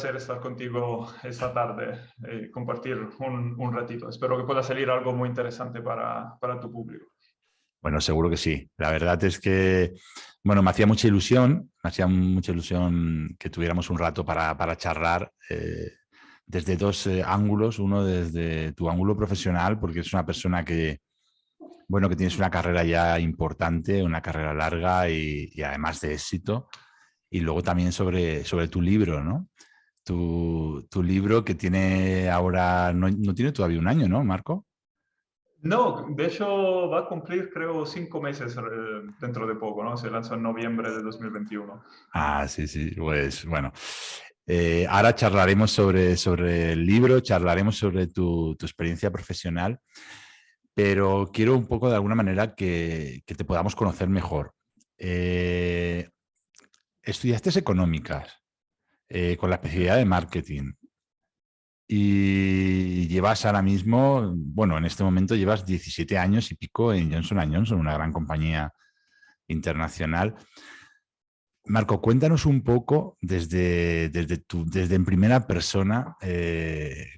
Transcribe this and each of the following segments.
Estar contigo esta tarde y compartir un ratito. Espero que pueda salir algo muy interesante para tu público. Bueno, seguro que sí. La verdad es que, bueno, me hacía mucha ilusión que tuviéramos un rato para charlar desde dos ángulos. Uno desde tu ángulo profesional, porque es una persona que, bueno, que tienes una carrera ya importante, una carrera larga y además de éxito. Y luego también sobre tu libro, ¿no? Tu libro que tiene ahora, no tiene todavía un año, ¿no, Marco? No, de hecho va a cumplir creo 5 meses dentro de poco, ¿no? Se lanzó en noviembre de 2021. Ah, sí, sí, pues bueno. Ahora charlaremos sobre el libro, charlaremos sobre tu experiencia profesional, pero quiero un poco de alguna manera que te podamos conocer mejor. Eh, Estudiaste económicas con la especialidad de marketing y llevas ahora mismo, bueno, en este momento llevas 17 años y pico en Johnson Johnson, una gran compañía internacional. Marco, cuéntanos un poco desde en primera persona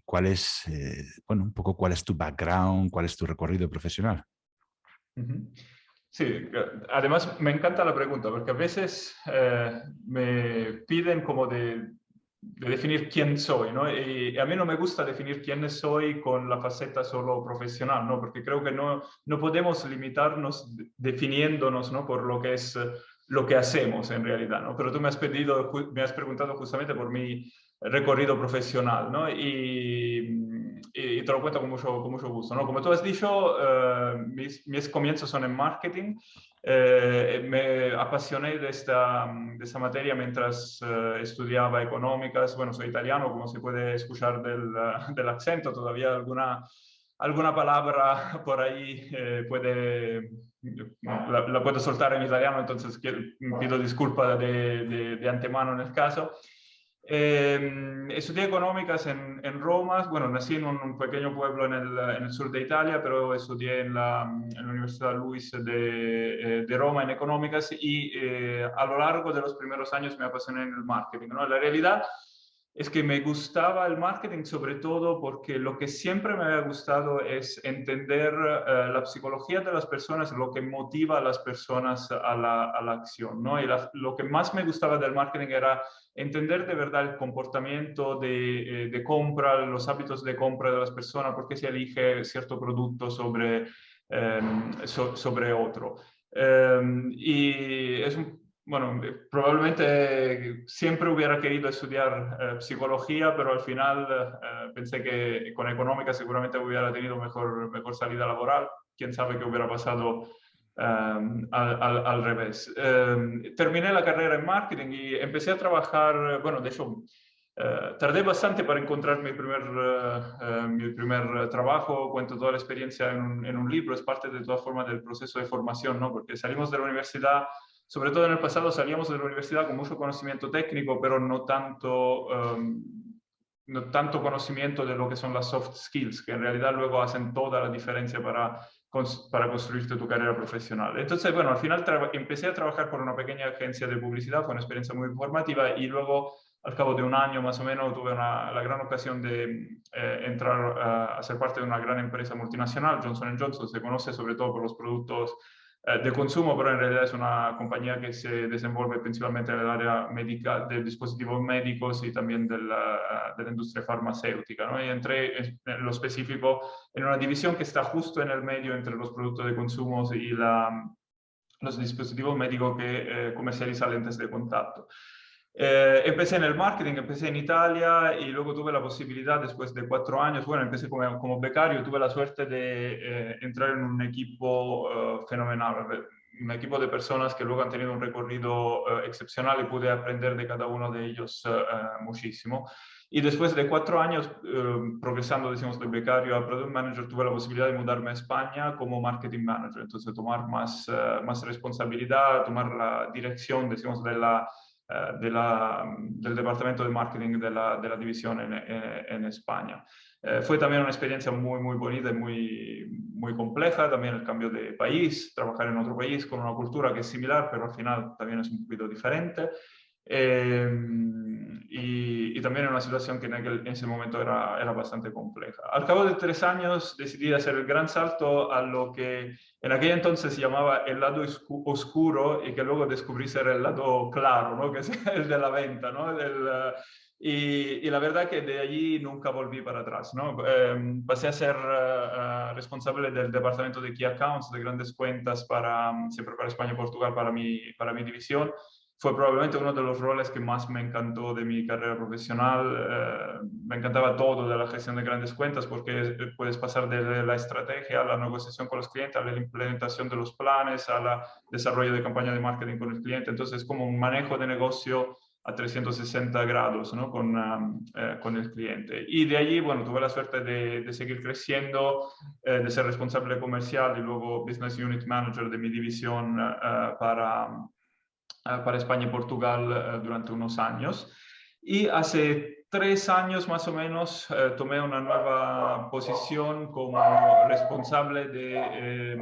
cuál es, bueno, un poco cuál es tu background, cuál es tu recorrido profesional. Ujú. Sí, además me encanta la pregunta porque a veces me piden como de definir quién soy, ¿no? Y a mí no me gusta definir quién soy con la faceta solo profesional, ¿no? Porque creo que no podemos limitarnos definiéndonos, ¿no? Por lo que es lo que hacemos en realidad, ¿no? Pero tú me has preguntado justamente por mi recorrido profesional, ¿no? Y te lo cuento con mucho gusto, ¿no? Como tú has dicho, mis comienzos son en marketing. Me apasioné de esta materia mientras estudiaba económicas. Bueno, soy italiano, como se puede escuchar del acento, todavía alguna palabra por ahí la puedo soltar en italiano, entonces pido disculpas de antemano en el caso. Estudié económicas en Roma. Bueno, nací en un pequeño pueblo en el sur de Italia, pero estudié en la Universidad Luis de Roma en económicas y a lo largo de los primeros años me apasioné en el marketing, ¿no? La realidad es que me gustaba el marketing sobre todo porque lo que siempre me había gustado es entender la psicología de las personas, lo que motiva a las personas a la acción, ¿no? Y lo que más me gustaba del marketing era entender de verdad el comportamiento de compra, los hábitos de compra de las personas, por qué se elige cierto producto sobre otro. Y es bueno, probablemente siempre hubiera querido estudiar psicología, pero al final pensé que con económica seguramente hubiera tenido mejor salida laboral. Quién sabe qué hubiera pasado al revés. Terminé la carrera en marketing y empecé a trabajar, bueno, de hecho, tardé bastante para encontrar mi primer trabajo. Cuento toda la experiencia en un libro, es parte de todas formas del proceso de formación, ¿no? Porque salimos de la universidad, sobre todo en el pasado salíamos de la universidad con mucho conocimiento técnico, pero no tanto conocimiento de lo que son las soft skills, que en realidad luego hacen toda la diferencia para construirte tu carrera profesional. Entonces, bueno, al final empecé a trabajar por una pequeña agencia de publicidad, fue una experiencia muy formativa y luego, al cabo de un año más o menos, tuve la gran ocasión de entrar a ser parte de una gran empresa multinacional. Johnson Johnson se conoce sobre todo por los productos de consumo, pero en realidad es una compañía que se desenvuelve principalmente en el área médica, de dispositivos médicos y también de la industria farmacéutica, ¿no? Y entré en lo específico en una división que está justo en el medio entre los productos de consumo y los dispositivos médicos que comercializa lentes de contacto. Empecé en el marketing, empecé en Italia y luego tuve la posibilidad, después de 4 años, bueno, empecé como becario, tuve la suerte de entrar en un equipo fenomenal, un equipo de personas que luego han tenido un recorrido excepcional y pude aprender de cada uno de ellos muchísimo. Y después de 4 años, progresando, decimos, de becario a product manager, tuve la posibilidad de mudarme a España como marketing manager, entonces tomar más responsabilidad, tomar la dirección, decimos, del departamento de marketing de la división en España. Fue también una experiencia muy bonita y muy compleja, también el cambio de país, trabajar en otro país con una cultura que es similar, pero al final también es un poquito diferente. Y también en una situación que en ese momento era bastante compleja. Al cabo de 3 años decidí hacer el gran salto a lo que en aquel entonces se llamaba el lado oscuro y que luego descubrí ser el lado claro, ¿no? Que es el de la venta, ¿no? Y la verdad que de allí nunca volví para atrás, ¿no? Pasé a ser responsable del departamento de Key Accounts, de grandes cuentas, siempre para España y Portugal, para mi división. Fue probablemente uno de los roles que más me encantó de mi carrera profesional. Me encantaba todo de la gestión de grandes cuentas porque puedes pasar de la estrategia a la negociación con los clientes, a la implementación de los planes, al desarrollo de campaña de marketing con el cliente. Entonces, es como un manejo de negocio a 360 grados, ¿no? con el cliente. Y de allí, bueno, tuve la suerte de seguir creciendo, de ser responsable comercial y luego Business Unit Manager de mi división para España y Portugal durante unos años. Y hace 3 años más o menos tomé una nueva posición como responsable de...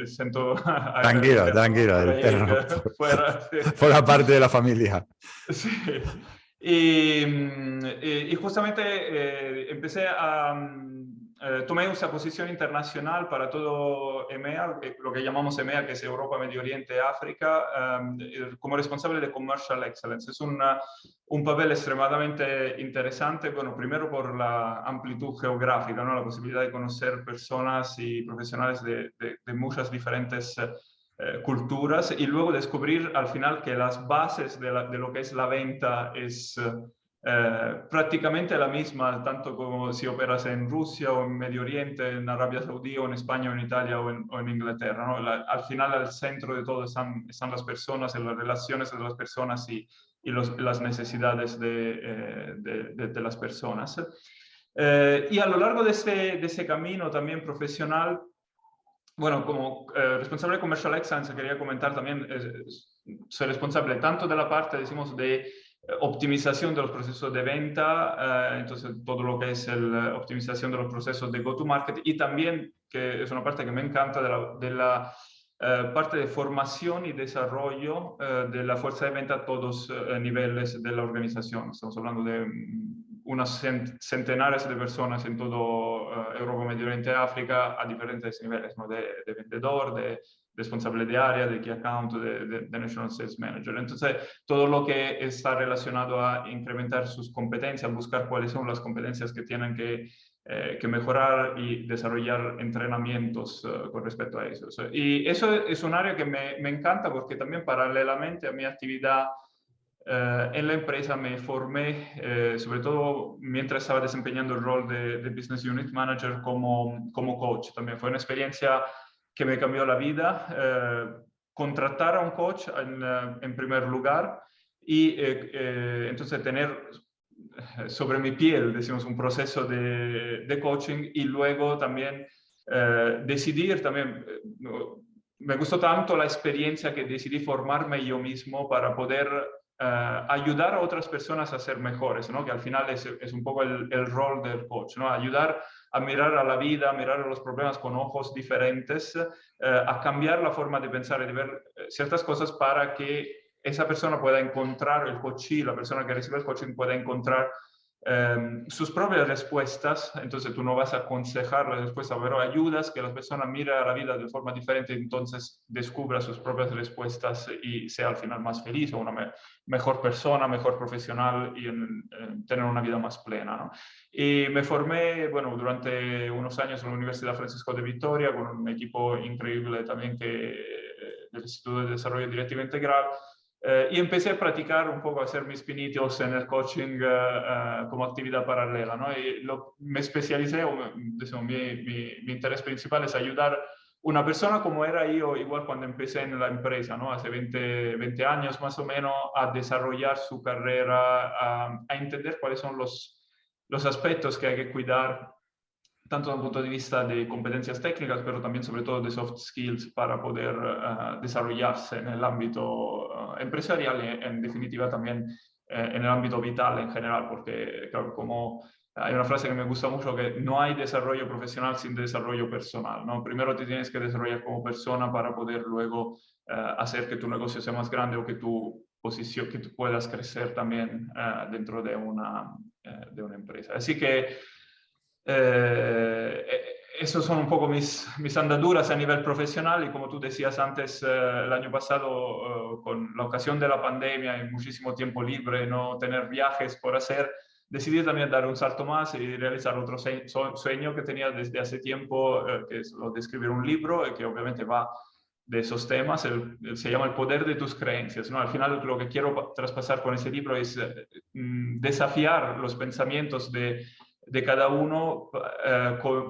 siento... Tranquilo, tranquilo, por el ahí, perro. fuera, sí. Forma parte de la familia. Sí. Y justamente empecé tomé esa posición internacional para todo EMEA, lo que llamamos EMEA, que es Europa, Medio Oriente, África, como responsable de Commercial Excellence. Es un papel extremadamente interesante, bueno, primero por la amplitud geográfica, ¿no? La posibilidad de conocer personas y profesionales de muchas diferentes culturas y luego descubrir al final que las bases de lo que es la venta es prácticamente la misma, tanto como si operas en Rusia o en Medio Oriente, en Arabia Saudí o en España o en Italia o en Inglaterra, ¿no? Al final, al centro de todo están las personas, en las relaciones de las personas y las necesidades de las personas. Y a lo largo de ese camino también profesional, bueno, como responsable de Commercial Excellence, quería comentar también, soy responsable tanto de la parte, decimos, de optimización de los procesos de venta, entonces todo lo que es la optimización de los procesos de go-to-market y también, que es una parte que me encanta, de la parte de formación y desarrollo de la fuerza de venta a todos niveles de la organización. Estamos hablando de unas centenares de personas en todo Europa, Medio Oriente, África, a diferentes niveles, ¿no? de vendedor, de responsable de área, de key account, de national sales manager. Entonces, todo lo que está relacionado a incrementar sus competencias, buscar cuáles son las competencias que tienen que mejorar y desarrollar entrenamientos con respecto a eso. Y eso es un área que me encanta porque también paralelamente a mi actividad en la empresa me formé, sobre todo mientras estaba desempeñando el rol de Business Unit Manager como coach. También fue una experiencia que me cambió la vida. Contratar a un coach en primer lugar y entonces tener sobre mi piel, decimos, un proceso de coaching y luego también decidir también... me gustó tanto la experiencia que decidí formarme yo mismo para poder ayudar a otras personas a ser mejores, ¿no? Que al final es un poco el rol del coach, ¿no? Ayudar a mirar a la vida, a mirar a los problemas con ojos diferentes, a cambiar la forma de pensar y de ver ciertas cosas para que esa persona pueda encontrar, el coachee, la persona que recibe el coaching pueda encontrar sus propias respuestas. Entonces tú no vas a aconsejar la respuesta, pero ayudas que la persona mire a la vida de forma diferente, entonces descubra sus propias respuestas y sea al final más feliz o una mejor persona, mejor profesional y tener una vida más plena, ¿no? Y me formé, bueno, durante unos años en la Universidad Francisco de Vitoria con un equipo increíble también del Instituto de Desarrollo Directivo Integral. Y empecé a practicar un poco, a hacer mis pinitos en el coaching como actividad paralela, ¿no? Y me especialicé, mi interés principal es ayudar a una persona como era yo, igual cuando empecé en la empresa, ¿no? Hace 20 años más o menos, a desarrollar su carrera, a entender cuáles son los aspectos que hay que cuidar tanto desde un punto de vista de competencias técnicas, pero también sobre todo de soft skills para poder desarrollarse en el ámbito empresarial y en definitiva también en el ámbito vital en general, porque claro, como hay una frase que me gusta mucho, que no hay desarrollo profesional sin desarrollo personal, ¿no? Primero te tienes que desarrollar como persona para poder luego hacer que tu negocio sea más grande o que tu posición, que tú puedas crecer también dentro de una empresa. Así que esos son un poco mis andaduras a nivel profesional y como tú decías antes, el año pasado, con la ocasión de la pandemia y muchísimo tiempo libre, no tener viajes por hacer, decidí también dar un salto más y realizar otro sueño que tenía desde hace tiempo, que es lo de escribir un libro, que obviamente va de esos temas, se llama El poder de tus creencias, ¿no? Al final lo que quiero traspasar con ese libro es desafiar los pensamientos de cada uno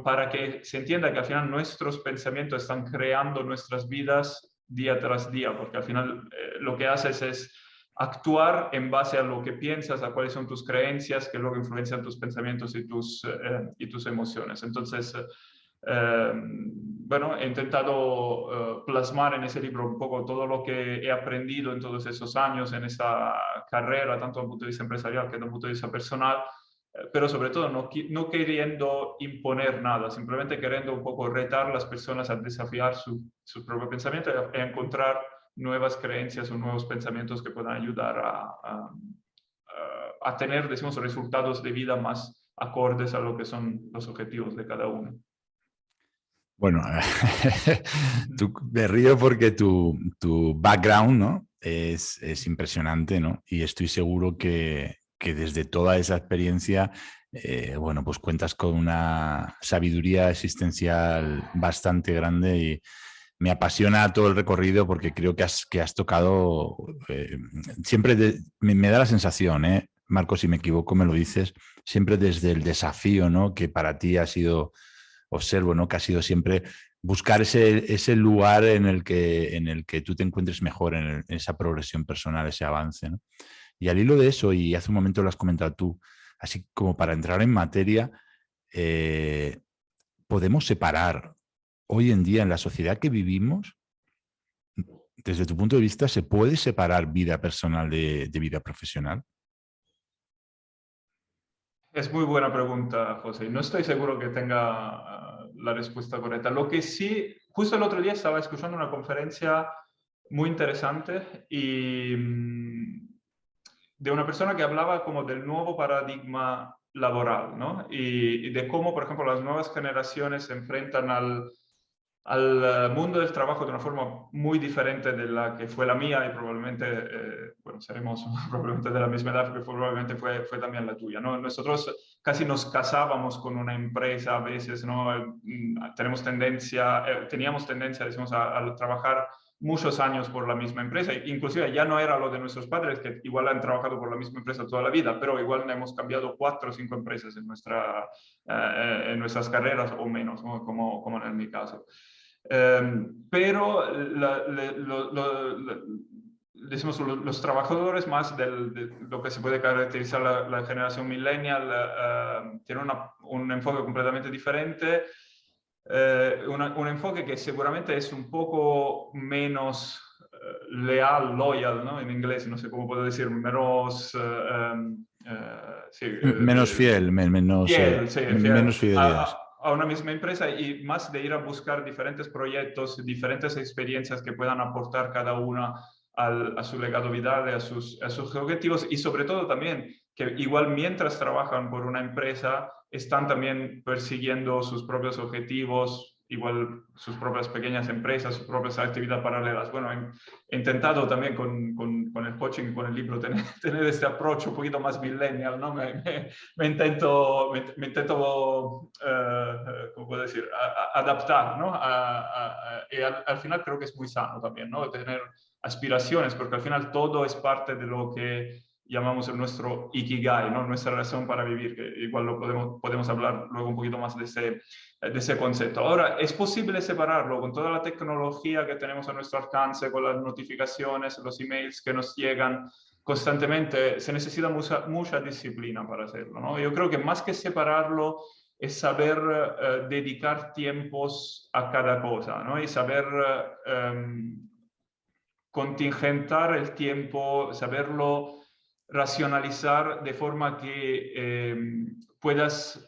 para que se entienda que al final nuestros pensamientos están creando nuestras vidas día tras día, porque al final lo que haces es actuar en base a lo que piensas, a cuáles son tus creencias, que luego influencian tus pensamientos y tus emociones. Entonces, bueno, he intentado plasmar en ese libro un poco todo lo que he aprendido en todos esos años, en esa carrera, tanto desde el punto de vista empresarial que desde el punto de vista personal, pero sobre todo no queriendo imponer nada, simplemente queriendo un poco retar a las personas a desafiar su propio pensamiento y a encontrar nuevas creencias o nuevos pensamientos que puedan ayudar a tener, decimos, resultados de vida más acordes a lo que son los objetivos de cada uno. Bueno, me río porque tu background, ¿no? es impresionante, ¿no? Y estoy seguro que desde toda esa experiencia, bueno, pues cuentas con una sabiduría existencial bastante grande y me apasiona todo el recorrido porque creo que has tocado, siempre me da la sensación, Marco, si me equivoco me lo dices, siempre desde el desafío, ¿no? Que para ti ha sido, observo, ¿no? Que ha sido siempre buscar ese lugar en el que tú te encuentres mejor en esa progresión personal, ese avance, ¿no? Y al hilo de eso, y hace un momento lo has comentado tú, así como para entrar en materia, podemos separar hoy en día en la sociedad que vivimos, desde tu punto de vista, ¿se puede separar vida personal de vida profesional? Es muy buena pregunta, José. No estoy seguro que tenga la respuesta correcta. Lo que sí, justo el otro día estaba escuchando una conferencia muy interesante y de una persona que hablaba como del nuevo paradigma laboral, ¿no? Y de cómo, por ejemplo, las nuevas generaciones se enfrentan al mundo del trabajo de una forma muy diferente de la que fue la mía y probablemente, bueno, seremos probablemente de la misma edad, que probablemente fue también la tuya, ¿no? Nosotros casi nos casábamos con una empresa a veces, ¿no? Teníamos tendencia, decimos, a trabajar muchos años por la misma empresa, inclusive ya no era lo de nuestros padres, que igual han trabajado por la misma empresa toda la vida, pero igual hemos cambiado 4 o 5 empresas en nuestras carreras o menos, ¿no? como en mi caso. Pero decimos, los trabajadores más de lo que se puede caracterizar la generación millennial tienen un enfoque completamente diferente, un enfoque que seguramente es un poco menos leal, loyal, ¿no? En inglés, no sé cómo puedo decir, menos... sí, Menos fiel, fiel, sí, fiel menos fidelidad. a una misma empresa y más de ir a buscar diferentes proyectos, diferentes experiencias que puedan aportar cada una a su legado vital, a sus objetivos y sobre todo también que igual mientras trabajan por una empresa están también persiguiendo sus propios objetivos, igual sus propias pequeñas empresas, sus propias actividades paralelas. Bueno, he intentado también con el coaching, con el libro, tener este approach un poquito más millennial, ¿no? Me intento, ¿cómo puedo decir?, adaptar, ¿no? Y al final creo que es muy sano también, ¿no? Tener aspiraciones, porque al final todo es parte de lo que llamamos nuestro ikigai, ¿no? Nuestra razón para vivir, que igual lo podemos hablar luego un poquito más de ese concepto. Ahora, ¿es posible separarlo con toda la tecnología que tenemos a nuestro alcance, con las notificaciones, los emails que nos llegan constantemente? Se necesita mucha disciplina para hacerlo, ¿no? Yo creo que más que separarlo es saber dedicar tiempos a cada cosa, ¿no? Y saber contingentar el tiempo, saberlo racionalizar de forma que puedas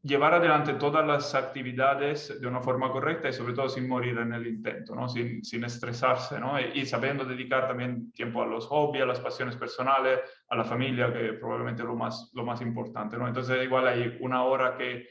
llevar adelante todas las actividades de una forma correcta y sobre todo sin morir en el intento, ¿no? Sin estresarse, ¿no? Y sabiendo dedicar también tiempo a los hobbies, a las pasiones personales, a la familia, que probablemente es lo más importante, ¿no? Entonces igual hay una hora que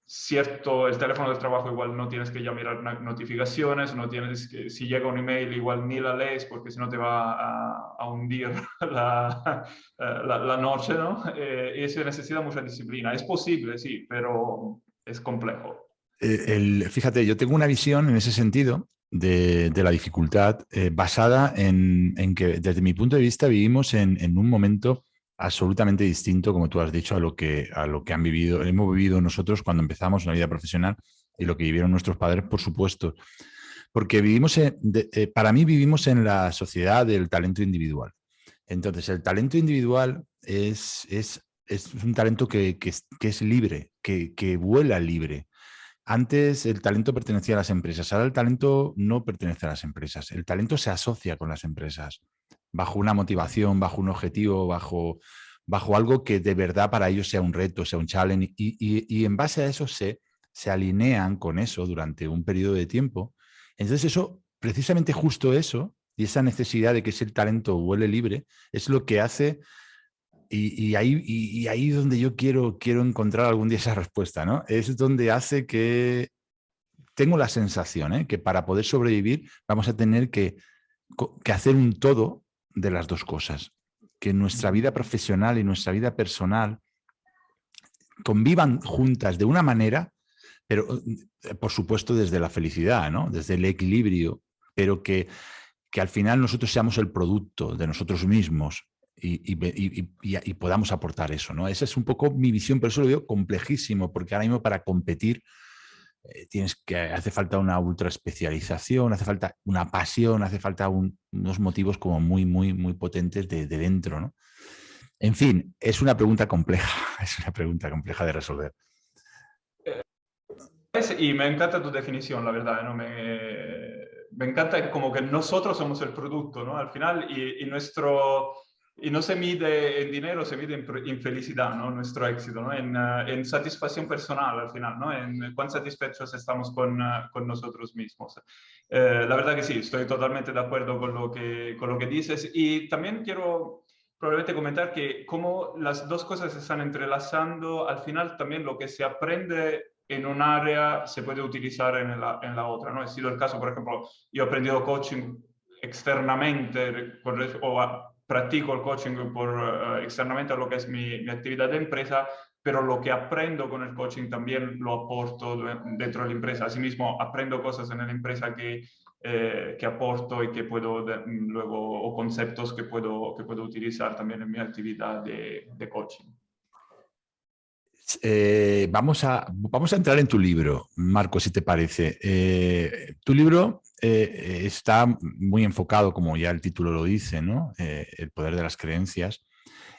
cierto, el teléfono del trabajo igual no tienes que ya mirar notificaciones, no tienes que, si llega un email igual ni la lees porque si no te va a hundir la noche, ¿no? Y eso necesita mucha disciplina. Es posible, sí, pero es complejo. Fíjate, yo tengo una visión en ese sentido de la dificultad basada en que desde mi punto de vista vivimos en un momento absolutamente distinto, como tú has dicho, a lo que hemos vivido nosotros cuando empezamos la vida profesional y lo que vivieron nuestros padres, por supuesto. Porque para mí vivimos en la sociedad del talento individual. Entonces, el talento individual es un talento que es libre, que vuela libre. Antes el talento pertenecía a las empresas, ahora el talento no pertenece a las empresas. El talento se asocia con las empresas bajo una motivación, bajo un objetivo, bajo algo que de verdad para ellos sea un reto, sea un challenge. Y en base a eso se alinean con eso durante un periodo de tiempo. Entonces eso, precisamente justo eso, y esa necesidad de que ese talento vuele libre, es lo que hace ahí es donde yo quiero encontrar algún día esa respuesta, ¿no? Es donde hace que tengo la sensación, que para poder sobrevivir vamos a tener que hacer un todo de las dos cosas. Que nuestra vida profesional y nuestra vida personal convivan juntas de una manera, pero por supuesto desde la felicidad, ¿no? Desde el equilibrio, pero que al final nosotros seamos el producto de nosotros mismos y podamos aportar eso, ¿no? Esa es un poco mi visión, pero eso lo veo complejísimo, porque ahora mismo para competir hace falta una ultra especialización, hace falta una pasión, hace falta unos motivos como muy, muy, muy potentes de dentro, ¿no? En fin, es una pregunta compleja, es una pregunta compleja de resolver. Y me encanta tu definición, la verdad, ¿no? Me encanta como que nosotros somos el producto, ¿no? Al final, y no se mide en dinero, se mide en felicidad, ¿no? Nuestro éxito, ¿no? En satisfacción personal, al final, ¿no? En cuán satisfechos estamos con nosotros mismos. La verdad que sí, estoy totalmente de acuerdo con lo que dices. Y también quiero probablemente comentar que como las dos cosas se están entrelazando, al final también lo que se aprende en un área se puede utilizar en la otra, ¿no? Ha sido el caso, por ejemplo, yo he aprendido coaching externamente practico el coaching externamente a lo que es mi actividad de empresa, pero lo que aprendo con el coaching también lo aporto dentro de la empresa. Asimismo, aprendo cosas en la empresa que aporto y que puedo luego, o conceptos que puedo utilizar también en mi actividad de coaching. Vamos a entrar en tu libro, Marco, si te parece. Tu libro está muy enfocado, como ya el título lo dice, ¿no? El poder de las creencias.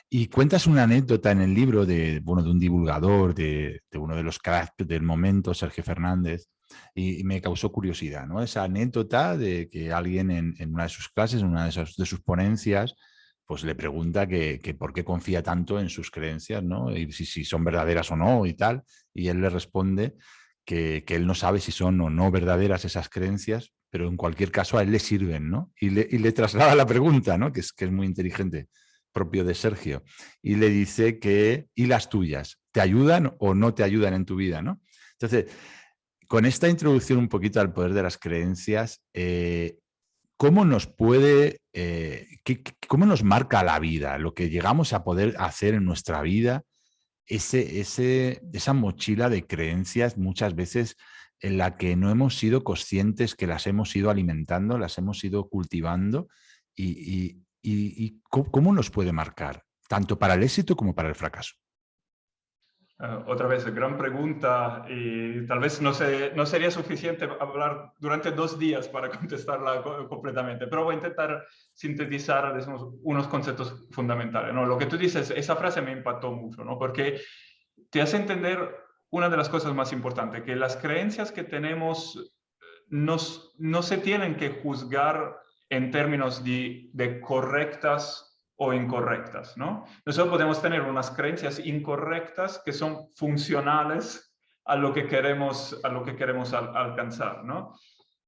Y cuentas una anécdota en el libro de un divulgador, de uno de los cracks del momento, Sergio Fernández, y me causó curiosidad, ¿no? Esa anécdota de que alguien en una de sus clases, en una de sus ponencias, pues le pregunta que por qué confía tanto en sus creencias, ¿no? Y si son verdaderas o no y tal. Y él le responde que él no sabe si son o no verdaderas esas creencias, pero en cualquier caso a él le sirven, ¿no? Y le traslada la pregunta, ¿no? Que es muy inteligente, propio de Sergio. Y le dice ¿y las tuyas? ¿Te ayudan o no te ayudan en tu vida, ¿no? Entonces, con esta introducción un poquito al poder de las creencias, ¿cómo nos cómo nos marca la vida, lo que llegamos a poder hacer en nuestra vida, esa mochila de creencias muchas veces en la que no hemos sido conscientes que las hemos ido alimentando, las hemos ido cultivando y cómo nos puede marcar, tanto para el éxito como para el fracaso? Otra vez, gran pregunta y tal vez no sería suficiente hablar durante 2 días para contestarla completamente, pero voy a intentar sintetizar, digamos, unos conceptos fundamentales, ¿no? Lo que tú dices, esa frase me impactó mucho, ¿no? Porque te hace entender una de las cosas más importantes, que las creencias que tenemos no se tienen que juzgar en términos de correctas o incorrectas, ¿no? Nosotros podemos tener unas creencias incorrectas que son funcionales a lo que queremos alcanzar, ¿no?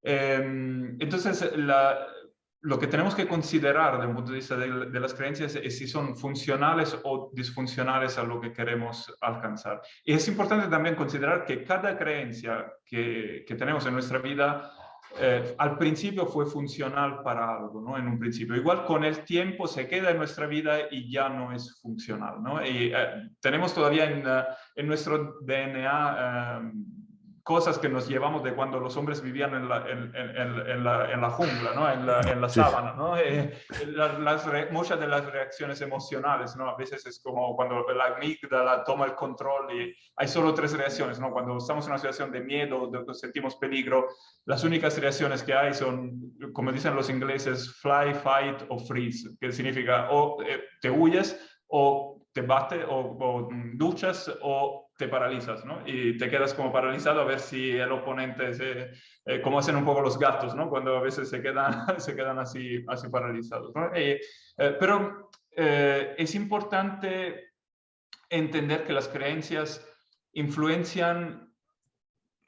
Entonces, lo que tenemos que considerar desde un punto de vista de las creencias es si son funcionales o disfuncionales a lo que queremos alcanzar. Y es importante también considerar que cada creencia que tenemos en nuestra vida al principio fue funcional para algo, ¿no? En un principio. Igual con el tiempo se queda en nuestra vida y ya no es funcional, ¿no? Y tenemos todavía en nuestro DNA cosas que nos llevamos de cuando los hombres vivían en la jungla, ¿no? en la Sí, sabana, ¿no? Muchas de las reacciones emocionales, ¿no? A veces es como cuando la amígdala toma el control y hay solo 3 reacciones, ¿no? Cuando estamos en una situación de miedo, sentimos peligro, las únicas reacciones que hay son, como dicen los ingleses, fly, fight o freeze, que significa o te huyes o te bate o duchas o te paralizas, ¿no? Y te quedas como paralizado a ver si el oponente como hacen un poco los gatos, ¿no? Cuando a veces se quedan así paralizados, ¿no? Pero es importante entender que las creencias influencian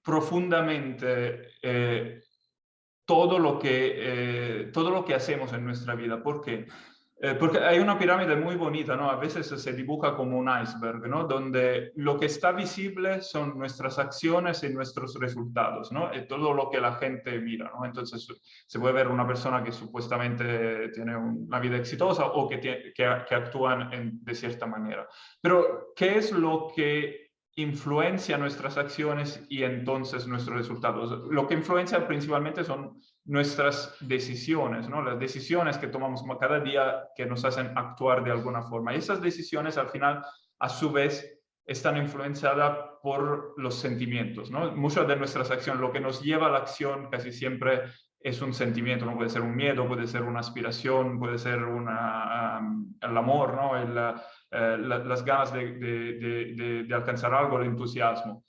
profundamente todo lo que hacemos en nuestra vida. ¿Por qué? Porque hay una pirámide muy bonita, ¿no? A veces se dibuja como un iceberg, ¿no? Donde lo que está visible son nuestras acciones y nuestros resultados, ¿no? Y todo lo que la gente mira, ¿no? Entonces se puede ver una persona que supuestamente tiene una vida exitosa o que actúan de cierta manera. Pero, ¿qué es lo que influencia nuestras acciones y entonces nuestros resultados? Lo que influencia principalmente son nuestras decisiones, ¿no? Las decisiones que tomamos cada día que nos hacen actuar de alguna forma. Y esas decisiones al final, a su vez, están influenciadas por los sentimientos, ¿no? Muchas de nuestras acciones, lo que nos lleva a la acción casi siempre es un sentimiento, ¿no? Puede ser un miedo, puede ser una aspiración, puede ser el amor, ¿no? Las ganas de alcanzar algo, el entusiasmo.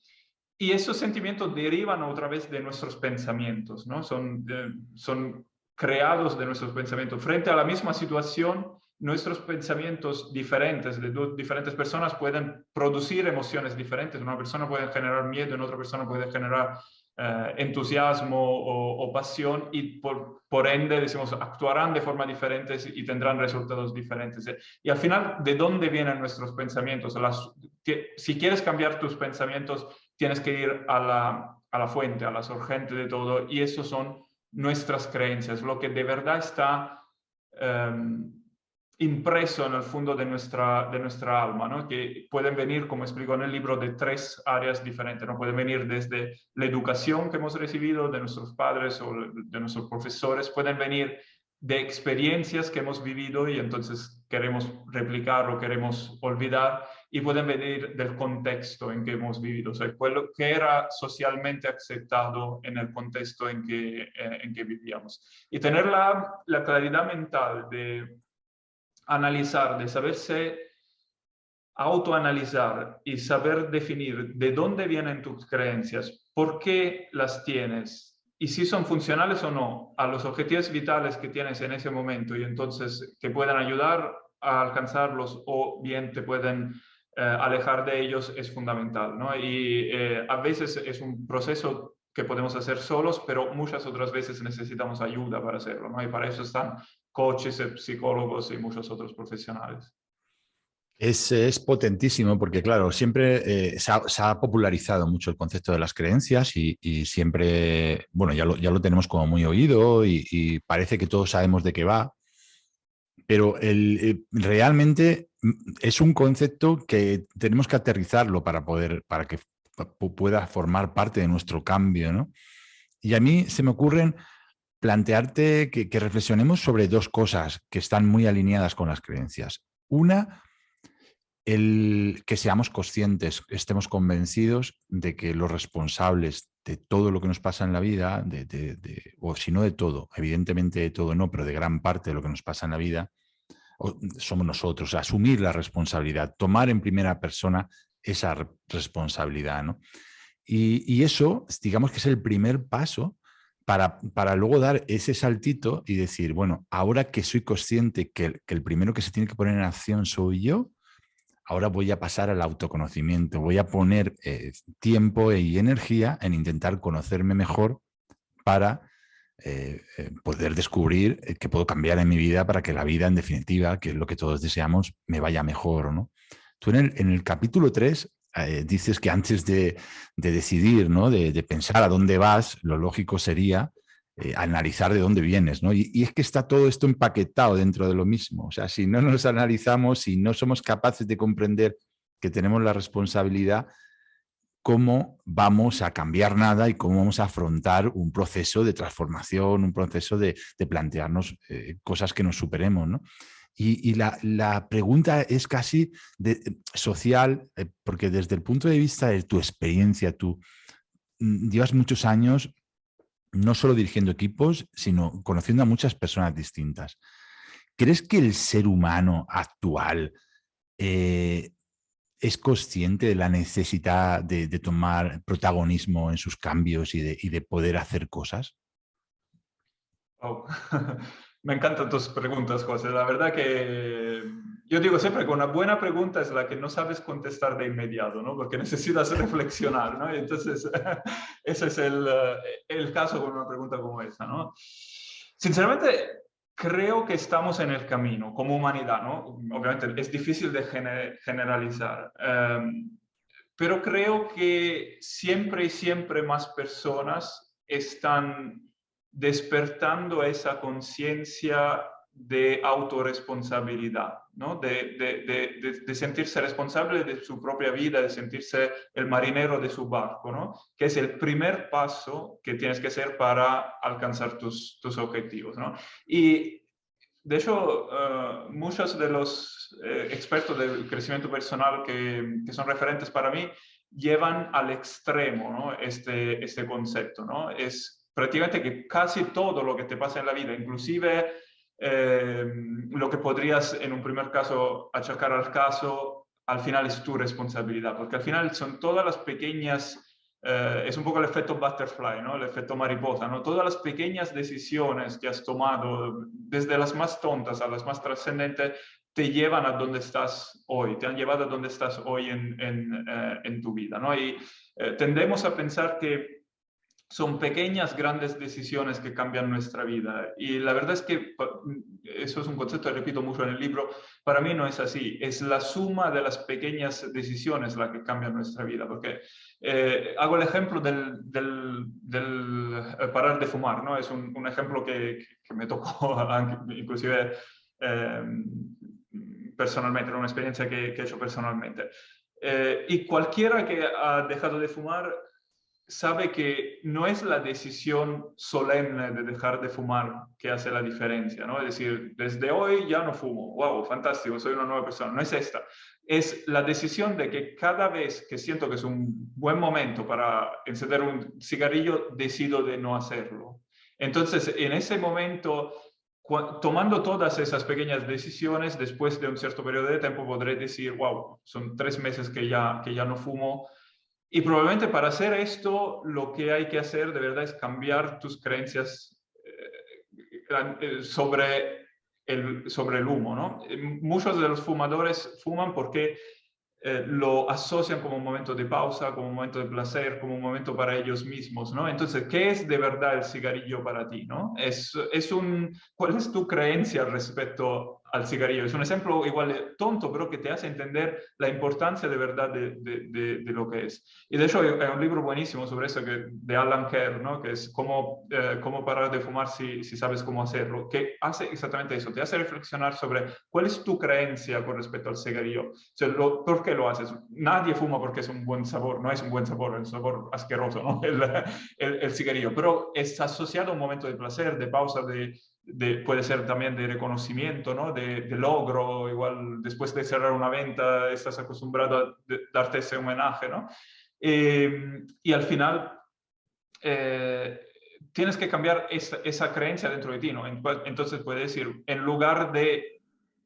Y esos sentimientos derivan otra vez de nuestros pensamientos, ¿no? Son creados de nuestros pensamientos. Frente a la misma situación, nuestros pensamientos diferentes de diferentes personas pueden producir emociones diferentes. Una persona puede generar miedo, en otra persona puede generar entusiasmo o pasión y por ende, decimos, actuarán de forma diferente y tendrán resultados diferentes. Y al final, ¿de dónde vienen nuestros pensamientos? Si quieres cambiar tus pensamientos, tienes que ir a la fuente, a la surgente de todo, y eso son nuestras creencias, lo que de verdad está impreso en el fondo de nuestra alma, ¿no? Que pueden venir, como explico en el libro, de 3 áreas diferentes, ¿no? Pueden venir desde la educación que hemos recibido de nuestros padres o de nuestros profesores, pueden venir de experiencias que hemos vivido y entonces queremos replicar o queremos olvidar, y pueden venir del contexto en que hemos vivido, o sea, lo que era socialmente aceptado en el contexto en que vivíamos. Y tener la claridad mental de analizar, de saberse autoanalizar y saber definir de dónde vienen tus creencias, por qué las tienes y si son funcionales o no a los objetivos vitales que tienes en ese momento, y entonces que puedan ayudar a alcanzarlos o bien te pueden alejar de ellos, es fundamental, ¿no? Y a veces es un proceso que podemos hacer solos, pero muchas otras veces necesitamos ayuda para hacerlo, ¿no? Y para eso están coaches, psicólogos y muchos otros profesionales. Es potentísimo porque, claro, siempre se ha popularizado mucho el concepto de las creencias y siempre, bueno, ya lo tenemos como muy oído y parece que todos sabemos de qué va, pero realmente es un concepto que tenemos que aterrizarlo para que pueda formar parte de nuestro cambio, ¿no? Y a mí se me ocurren plantearte que reflexionemos sobre 2 cosas que están muy alineadas con las creencias. Una, el que seamos conscientes, estemos convencidos de que los responsables de todo lo que nos pasa en la vida, o si no de todo, evidentemente de todo no, pero de gran parte de lo que nos pasa en la vida, somos nosotros. Asumir la responsabilidad, tomar en primera persona esa responsabilidad, ¿no? Y eso, digamos que es el primer paso para luego dar ese saltito y decir, bueno, ahora que soy consciente que el primero que se tiene que poner en acción soy yo, ahora voy a pasar al autoconocimiento, voy a poner tiempo y energía en intentar conocerme mejor para poder descubrir qué puedo cambiar en mi vida para que la vida, en definitiva, que es lo que todos deseamos, me vaya mejor, ¿no? Tú en el capítulo 3 dices que antes de decidir, ¿no? de pensar a dónde vas, lo lógico sería analizar de dónde vienes, ¿no? Y es que está todo esto empaquetado dentro de lo mismo. O sea, si no nos analizamos, si no somos capaces de comprender que tenemos la responsabilidad, cómo vamos a cambiar nada y cómo vamos a afrontar un proceso de transformación, un proceso de plantearnos cosas que nos superemos, ¿no? Y la pregunta es casi social, porque desde el punto de vista de tu experiencia, tú llevas muchos años no solo dirigiendo equipos, sino conociendo a muchas personas distintas. ¿Crees que el ser humano actual es consciente de la necesidad de tomar protagonismo en sus cambios y de poder hacer cosas? Oh. Me encantan tus preguntas, José. La verdad que yo digo siempre que una buena pregunta es la que no sabes contestar de inmediato, ¿no? Porque necesitas reflexionar, ¿no? Y entonces, ese es el caso con una pregunta como esa, ¿no? Sinceramente, creo que estamos en el camino como humanidad, ¿no? Obviamente es difícil de generalizar, pero creo que siempre y siempre más personas están despertando esa conciencia de autorresponsabilidad, ¿no? De sentirse responsable de su propia vida, de sentirse el marinero de su barco, ¿no? Que es el primer paso que tienes que hacer para alcanzar tus objetivos, ¿no? Y de hecho, muchos de los expertos del crecimiento personal que son referentes para mí llevan al extremo, ¿no? este concepto, ¿no? Es prácticamente que casi todo lo que te pasa en la vida, inclusive lo que podrías en un primer caso achacar al caso, al final es tu responsabilidad, porque al final son todas las pequeñas... es un poco el efecto butterfly, ¿no? El efecto mariposa, ¿no? Todas las pequeñas decisiones que has tomado, desde las más tontas a las más trascendentes, te llevan a donde estás hoy, te han llevado a donde estás hoy en tu vida, ¿no? Y tendemos a pensar que son pequeñas, grandes decisiones que cambian nuestra vida. Y la verdad es que eso es un concepto que repito mucho en el libro. Para mí no es así. Es la suma de las pequeñas decisiones la que cambia nuestra vida. Porque hago el ejemplo del parar de fumar, ¿no? Es un ejemplo que me tocó inclusive personalmente, una experiencia que he hecho personalmente. Y cualquiera que ha dejado de fumar sabe que no es la decisión solemne de dejar de fumar que hace la diferencia, ¿no? Es decir, desde hoy ya no fumo, wow, fantástico, soy una nueva persona. No es esta. Es la decisión de que cada vez que siento que es un buen momento para encender un cigarrillo, decido de no hacerlo. Entonces, en ese momento, tomando todas esas pequeñas decisiones, después de un cierto periodo de tiempo, podré decir, wow, son 3 meses que ya no fumo. Y probablemente para hacer esto, lo que hay que hacer de verdad es cambiar tus creencias sobre el humo, ¿no? Muchos de los fumadores fuman porque lo asocian como un momento de pausa, como un momento de placer, como un momento para ellos mismos, ¿no? Entonces, ¿qué es de verdad el cigarrillo para ti, ¿no? ¿Cuál es tu creencia respecto al cigarrillo? Es un ejemplo igual tonto, pero que te hace entender la importancia de verdad de lo que es. Y de hecho hay un libro buenísimo sobre eso de Alan Kerr, ¿no? Que es cómo parar de fumar si sabes cómo hacerlo, que hace exactamente eso, te hace reflexionar sobre cuál es tu creencia con respecto al cigarrillo. O sea, ¿por qué lo haces? Nadie fuma porque es un buen sabor, no es un buen sabor, es un sabor asqueroso, ¿no? El cigarrillo, pero es asociado a un momento de placer, de pausa, puede ser también de reconocimiento, ¿no? De logro, igual después de cerrar una venta estás acostumbrado a darte ese homenaje, ¿no? Y al final tienes que cambiar esa creencia dentro de ti, ¿no? Entonces puedes decir, en lugar de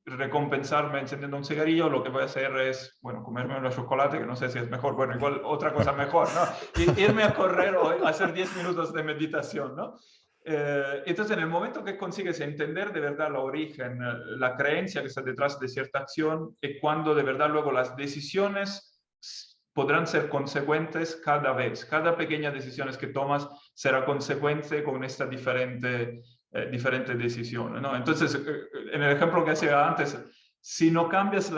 recompensarme encendiendo un cigarrillo, lo que voy a hacer es, bueno, comerme un chocolate, que no sé si es mejor, bueno, igual otra cosa mejor, ¿no? Irme a correr o hacer 10 minutos de meditación, ¿no? Entonces, en el momento que consigues entender de verdad el origen, la creencia que está detrás de cierta acción, es cuando de verdad luego las decisiones podrán ser consecuentes cada vez. Cada pequeña decisión que tomas será consecuente con esta diferente decisiones, ¿no? Entonces, en el ejemplo que hacía antes, si no cambias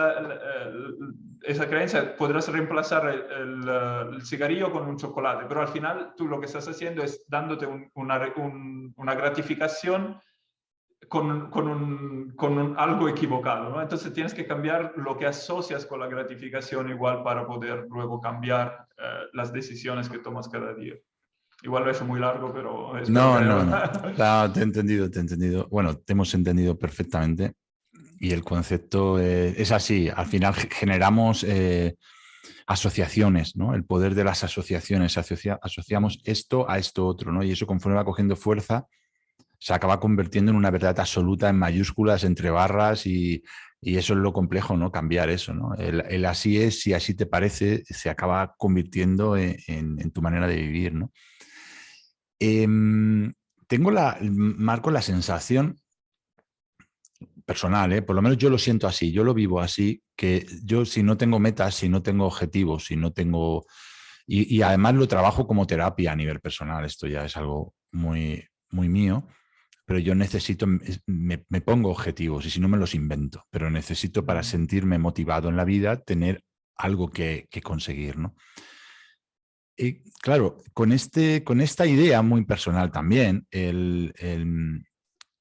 esa creencia, podrás reemplazar el cigarrillo con un chocolate, pero al final tú lo que estás haciendo es dándote una gratificación con algo equivocado, ¿no? Entonces tienes que cambiar lo que asocias con la gratificación igual para poder luego cambiar las decisiones que tomas cada día. Igual lo he hecho muy largo, pero espero que No, haya... no, no. Claro, te he entendido, te he entendido. Bueno, te hemos entendido perfectamente. Y el concepto es así. Al final generamos asociaciones, ¿no? El poder de las asociaciones. Asociamos esto a esto otro, ¿no? Y eso, conforme va cogiendo fuerza, se acaba convirtiendo en una verdad absoluta en mayúsculas, entre barras, y eso es lo complejo, ¿no? Cambiar eso, ¿no? El así es, si así te parece, se acaba convirtiendo en tu manera de vivir, ¿no? Tengo Marco, la sensación personal, por lo menos yo lo siento así, yo lo vivo así, que yo si no tengo metas, si no tengo objetivos, si no tengo... Y además lo trabajo como terapia a nivel personal, esto ya es algo muy, muy mío, pero yo necesito, me pongo objetivos y si no me los invento, pero necesito para sentirme motivado en la vida tener algo que conseguir, ¿no? Y claro, con esta idea muy personal también,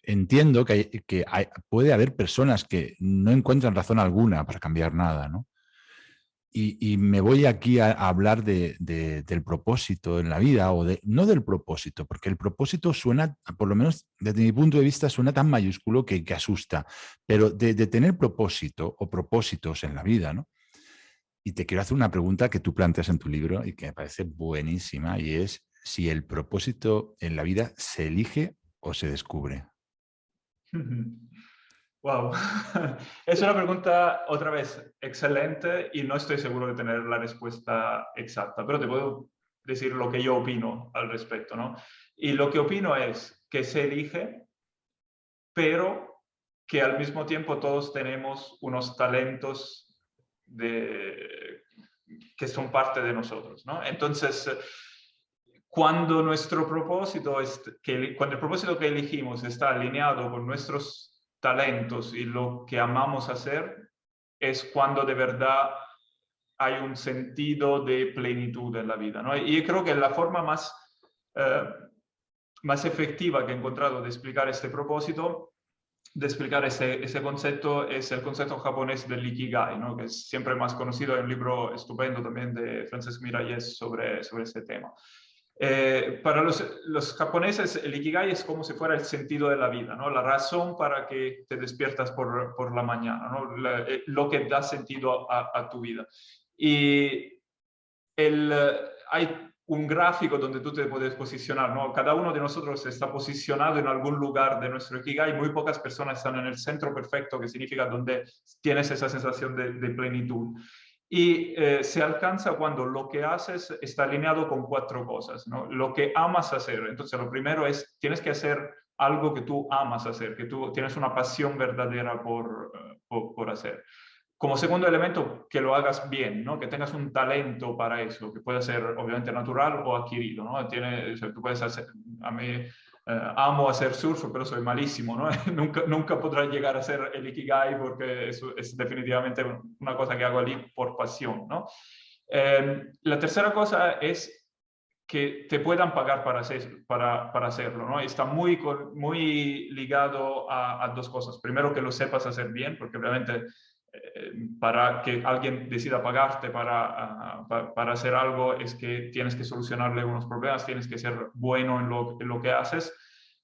entiendo que puede haber personas que no encuentran razón alguna para cambiar nada, ¿no? Y me voy aquí a hablar del propósito en la vida, no del propósito, porque el propósito suena, por lo menos desde mi punto de vista, suena tan mayúsculo que asusta, pero de tener propósito o propósitos en la vida, ¿no? Y te quiero hacer una pregunta que tú planteas en tu libro y que me parece buenísima, y es si el propósito en la vida se elige o se descubre. Wow, es una pregunta otra vez excelente y no estoy seguro de tener la respuesta exacta, pero te puedo decir lo que yo opino al respecto, ¿no? Y lo que opino es que se elige, pero que al mismo tiempo todos tenemos unos talentos que son parte de nosotros, ¿no? Entonces, cuando cuando el propósito que elegimos está alineado con nuestros talentos y lo que amamos hacer, es cuando de verdad hay un sentido de plenitud en la vida, ¿no? Y creo que la forma más efectiva que he encontrado de explicar este propósito, de explicar ese concepto, es el concepto japonés del Ikigai, ¿no? Que es siempre más conocido. Hay un libro estupendo también de Francesc Miralles sobre este tema. Para los japoneses, el Ikigai es como si fuera el sentido de la vida, ¿no? La razón para que te despiertas por la mañana, ¿no? Lo que da sentido a tu vida. Y hay un gráfico donde tú te puedes posicionar, ¿no? Cada uno de nosotros está posicionado en algún lugar de nuestro Ikigai. Muy pocas personas están en el centro perfecto, que significa donde tienes esa sensación de plenitud. Y se alcanza cuando lo que haces está alineado con 4 cosas, ¿no? Lo que amas hacer. Entonces, lo primero es, tienes que hacer algo que tú amas hacer, que tú tienes una pasión verdadera por hacer. Como segundo elemento, que lo hagas bien, ¿no? Que tengas un talento para eso, que pueda ser obviamente natural o adquirido, ¿no? O sea, tú puedes hacer, a mí amo hacer surf, pero soy malísimo, ¿no? nunca podré llegar a ser el Ikigai porque eso es definitivamente una cosa que hago allí por pasión, ¿no? La tercera cosa es que te puedan pagar para hacerlo, ¿no? Está muy ligado a 2 cosas. Primero, que lo sepas hacer bien, porque obviamente para que alguien decida pagarte para hacer algo es que tienes que solucionarle unos problemas, tienes que ser bueno en lo que haces,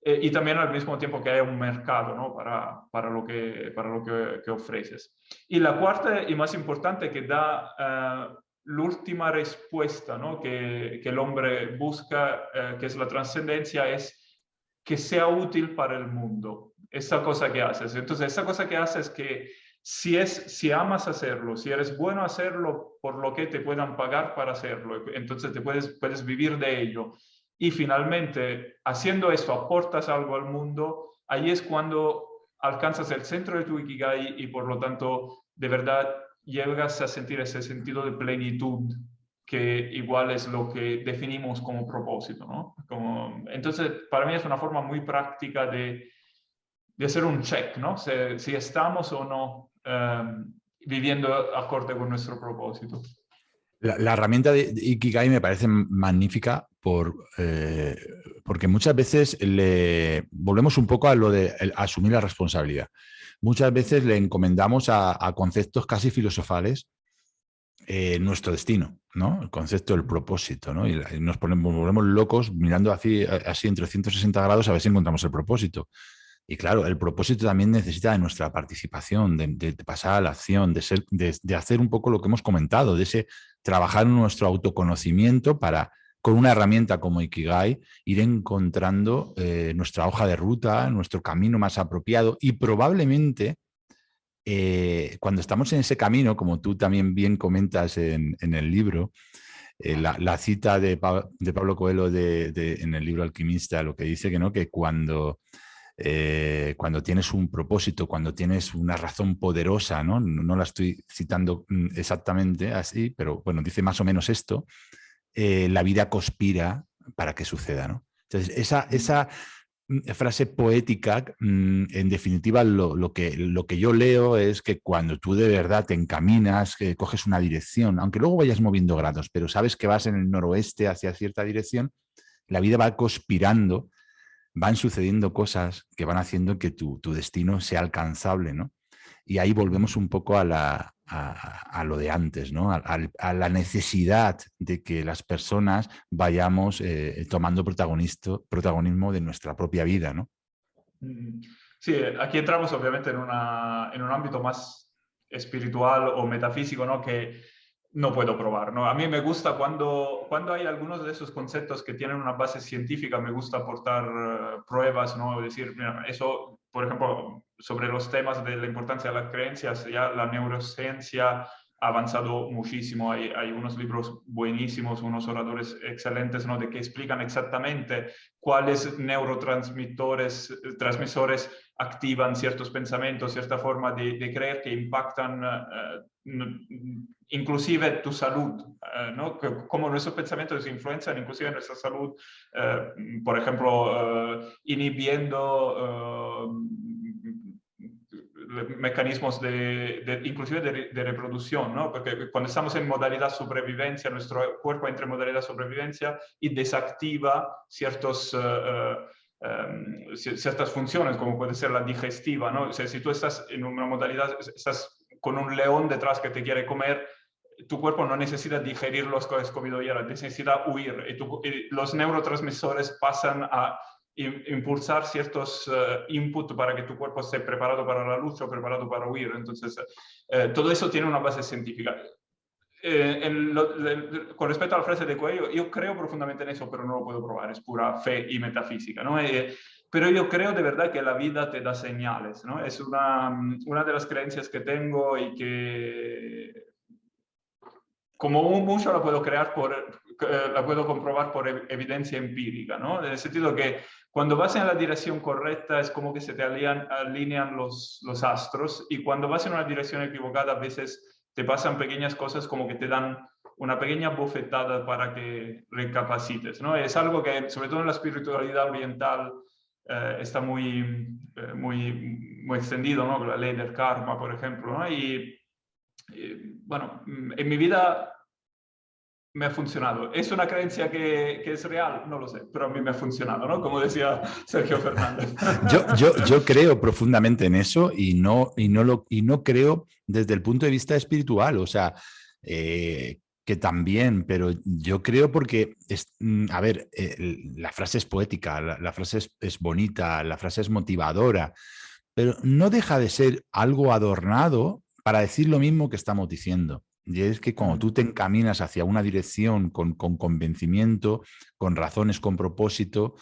y también al mismo tiempo que haya un mercado, ¿no? para lo que ofreces. Y la cuarta y más importante, que da la última respuesta, ¿no? que el hombre busca, que es la trascendencia, es que sea útil para el mundo. esa cosa que haces. Entonces, esa cosa que haces que si amas hacerlo, si eres bueno hacerlo por lo que te puedan pagar para hacerlo, entonces puedes vivir de ello. Y finalmente, haciendo eso, aportas algo al mundo, ahí es cuando alcanzas el centro de tu Ikigai y por lo tanto, de verdad, llegas a sentir ese sentido de plenitud que igual es lo que definimos como propósito, ¿no? Entonces, para mí es una forma muy práctica de hacer un check, ¿no? Si estamos o no viviendo acorde con nuestro propósito. La herramienta de Ikigai me parece magnífica porque muchas veces volvemos un poco a lo de asumir la responsabilidad. Muchas veces le encomendamos a conceptos casi filosofales nuestro destino, ¿no? El concepto del propósito, ¿no? Y nos volvemos locos mirando así en 360 grados a ver si encontramos el propósito. Y claro, el propósito también necesita de nuestra participación, de pasar a la acción, de hacer un poco lo que hemos comentado, de ese trabajar en nuestro autoconocimiento para, con una herramienta como Ikigai, ir encontrando nuestra hoja de ruta, nuestro camino más apropiado y probablemente cuando estamos en ese camino, como tú también bien comentas en el libro, la cita de Pablo Coelho en el libro Alquimista, lo que dice que, ¿no? Que cuando tienes un propósito, cuando tienes una razón poderosa, ¿no? No la estoy citando exactamente así, pero bueno, dice más o menos esto, la vida conspira para que suceda, ¿no? Entonces, esa frase poética, en definitiva, lo que yo leo es que cuando tú de verdad te encaminas, que coges una dirección, aunque luego vayas moviendo grados, pero sabes que vas en el noroeste hacia cierta dirección, la vida va conspirando, van sucediendo cosas que van haciendo que tu destino sea alcanzable, ¿no? Y ahí volvemos un poco a lo de antes, ¿no? A la necesidad de que las personas vayamos tomando protagonismo de nuestra propia vida, ¿no? Sí, aquí entramos obviamente en un ámbito más espiritual o metafísico, ¿no? Que no puedo probar, ¿no? A mí me gusta cuando hay algunos de esos conceptos que tienen una base científica, me gusta aportar pruebas, ¿no? Decir, mira, eso, por ejemplo, sobre los temas de la importancia de las creencias, ya la neurociencia ha avanzado muchísimo, hay unos libros buenísimos, unos oradores excelentes, ¿no? De que explican exactamente cuáles transmisores activan ciertos pensamientos, cierta forma de creer que impactan inclusive tu salud, ¿no? Cómo nuestros pensamientos influencian inclusive nuestra salud, por ejemplo, inhibiendo mecanismos inclusive de reproducción, ¿no? Porque cuando estamos en modalidad sobrevivencia, nuestro cuerpo entra en modalidad sobrevivencia y desactiva ciertas funciones, como puede ser la digestiva, ¿no? O sea, si tú estás en una modalidad, estás con un león detrás que te quiere comer, tu cuerpo no necesita digerir lo que has comido ayer, necesita huir. Y los neurotransmisores pasan a impulsar ciertos inputs para que tu cuerpo esté preparado para la lucha o preparado para huir. Entonces, todo eso tiene una base científica. Con respecto a la frase de Coelho, yo creo profundamente en eso, pero no lo puedo probar, es pura fe y metafísica, ¿no? Pero yo creo de verdad que la vida te da señales, ¿no? Es una de las creencias que tengo y que como mucho la puedo la puedo comprobar por evidencia empírica, ¿no? En el sentido que cuando vas en la dirección correcta es como que se te alinean los astros, y cuando vas en una dirección equivocada a veces te pasan pequeñas cosas como que te dan una pequeña bofetada para que recapacites, ¿no? Es algo que, sobre todo en la espiritualidad oriental, está muy extendido, ¿no? La ley del karma, por ejemplo, ¿no? Bueno, en mi vida me ha funcionado. ¿Es una creencia que es real? No lo sé, pero a mí me ha funcionado, ¿no? Como decía Sergio Fernández. Yo creo profundamente en eso y no creo desde el punto de vista espiritual, o sea, que también, pero yo creo porque, a ver, la frase es poética, la frase es bonita, la frase es motivadora, pero no deja de ser algo adornado para decir lo mismo que estamos diciendo. Y es que cuando tú te encaminas hacia una dirección con convencimiento, con razones, con propósito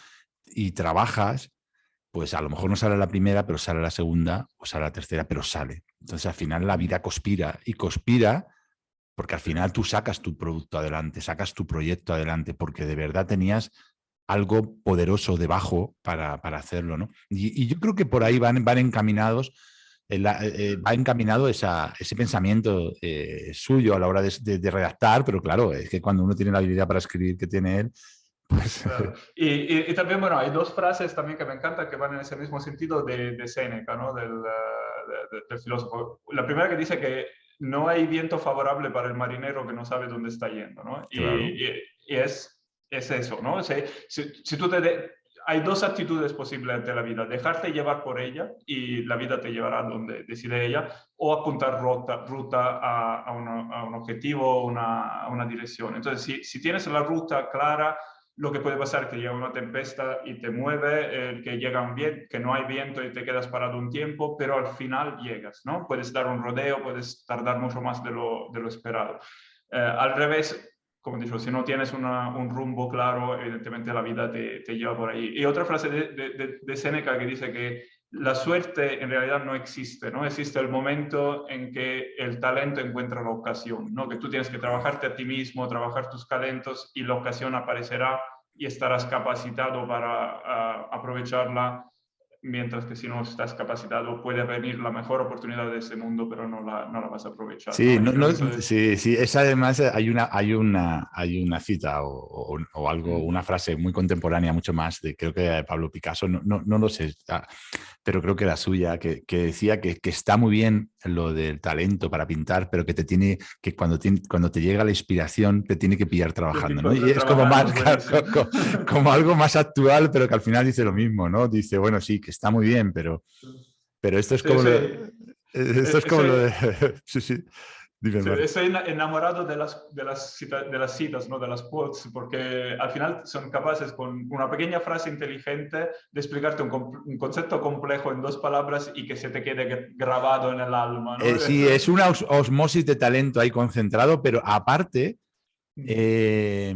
y trabajas, pues a lo mejor no sale la primera, pero sale la segunda, o sale la tercera, pero sale. Entonces al final la vida conspira, y conspira porque al final tú sacas tu producto adelante, sacas tu proyecto adelante, porque de verdad tenías algo poderoso debajo para hacerlo, ¿no? Y yo creo que por ahí van encaminados, va encaminado ese pensamiento suyo a la hora de redactar, pero claro, es que cuando uno tiene la habilidad para escribir que tiene él, pues... Claro. Y también, bueno, hay dos frases también que me encantan que van en ese mismo sentido de Séneca, ¿no? Del filósofo. La primera que dice que no hay viento favorable para el marinero que no sabe dónde está yendo, ¿no? Claro. Y es eso, ¿no? Si tú hay dos actitudes posibles ante la vida: dejarte llevar por ella y la vida te llevará donde decide ella, o apuntar ruta a un objetivo, a una dirección. Entonces, si tienes la ruta clara, lo que puede pasar es que llega una tempestad y te mueve, que llega un viento, que no hay viento y te quedas parado un tiempo, pero al final llegas, ¿no? Puedes dar un rodeo, puedes tardar mucho más de lo esperado. Al revés, como digo, si no tienes un rumbo claro, evidentemente la vida te lleva por ahí. Y otra frase de Séneca que dice que la suerte en realidad no existe, ¿no? Existe el momento en que el talento encuentra la ocasión, ¿no? Que tú tienes que trabajarte a ti mismo, trabajar tus talentos y la ocasión aparecerá y estarás capacitado para aprovecharla, mientras que si no estás capacitado puede venir la mejor oportunidad de ese mundo, pero no la vas a aprovechar, Sí, ¿no? Y creo que eso sí, sí, es además hay una cita o algo, una frase muy contemporánea, mucho más, creo que de Pablo Picasso, no lo sé, pero creo que era suya, que decía que está muy bien lo del talento para pintar, pero que cuando te llega la inspiración te tiene que pillar trabajando, ¿no? Y es como trabajando más, es buenísimo. como algo más actual, pero que al final dice lo mismo, ¿no? Dice, bueno, sí, que está muy bien, pero esto es Sí, como sí. esto es como lo Soy, de... Sí, sí. Dime, sí, Marco. estoy enamorado de las citas, ¿no? De las quotes, porque al final son capaces con una pequeña frase inteligente de explicarte un concepto complejo en dos palabras y que se te quede grabado en el alma, ¿no? Sí, es una osmosis de talento ahí concentrado, pero aparte, eh,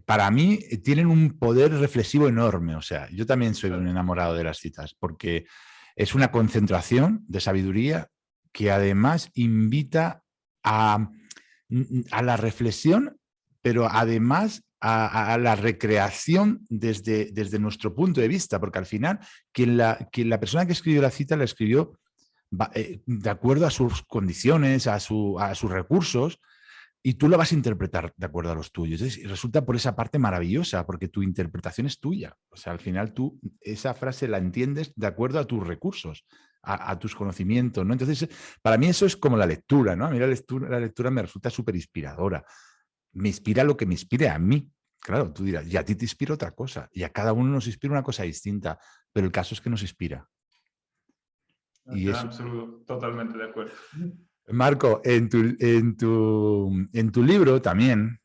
para mí tienen un poder reflexivo enorme. O sea, yo también soy un enamorado de las citas, porque es una concentración de sabiduría que además invita a, a la reflexión, pero además a la recreación desde nuestro punto de vista, porque al final quien la persona que escribió la cita la escribió de acuerdo a sus condiciones, a sus recursos, y tú la vas a interpretar de acuerdo a los tuyos. Entonces, resulta por esa parte maravillosa, porque tu interpretación es tuya. O sea, al final tú esa frase la entiendes de acuerdo a tus recursos, a tus conocimientos, ¿no? Entonces, para mí eso es como la lectura, ¿no? A mí la lectura me resulta súper inspiradora. Me inspira lo que me inspire a mí. Claro, tú dirás, y a ti te inspira otra cosa, y a cada uno nos inspira una cosa distinta, pero el caso es que nos inspira. Y En es, absoluto, totalmente de acuerdo. Marco, en tu libro también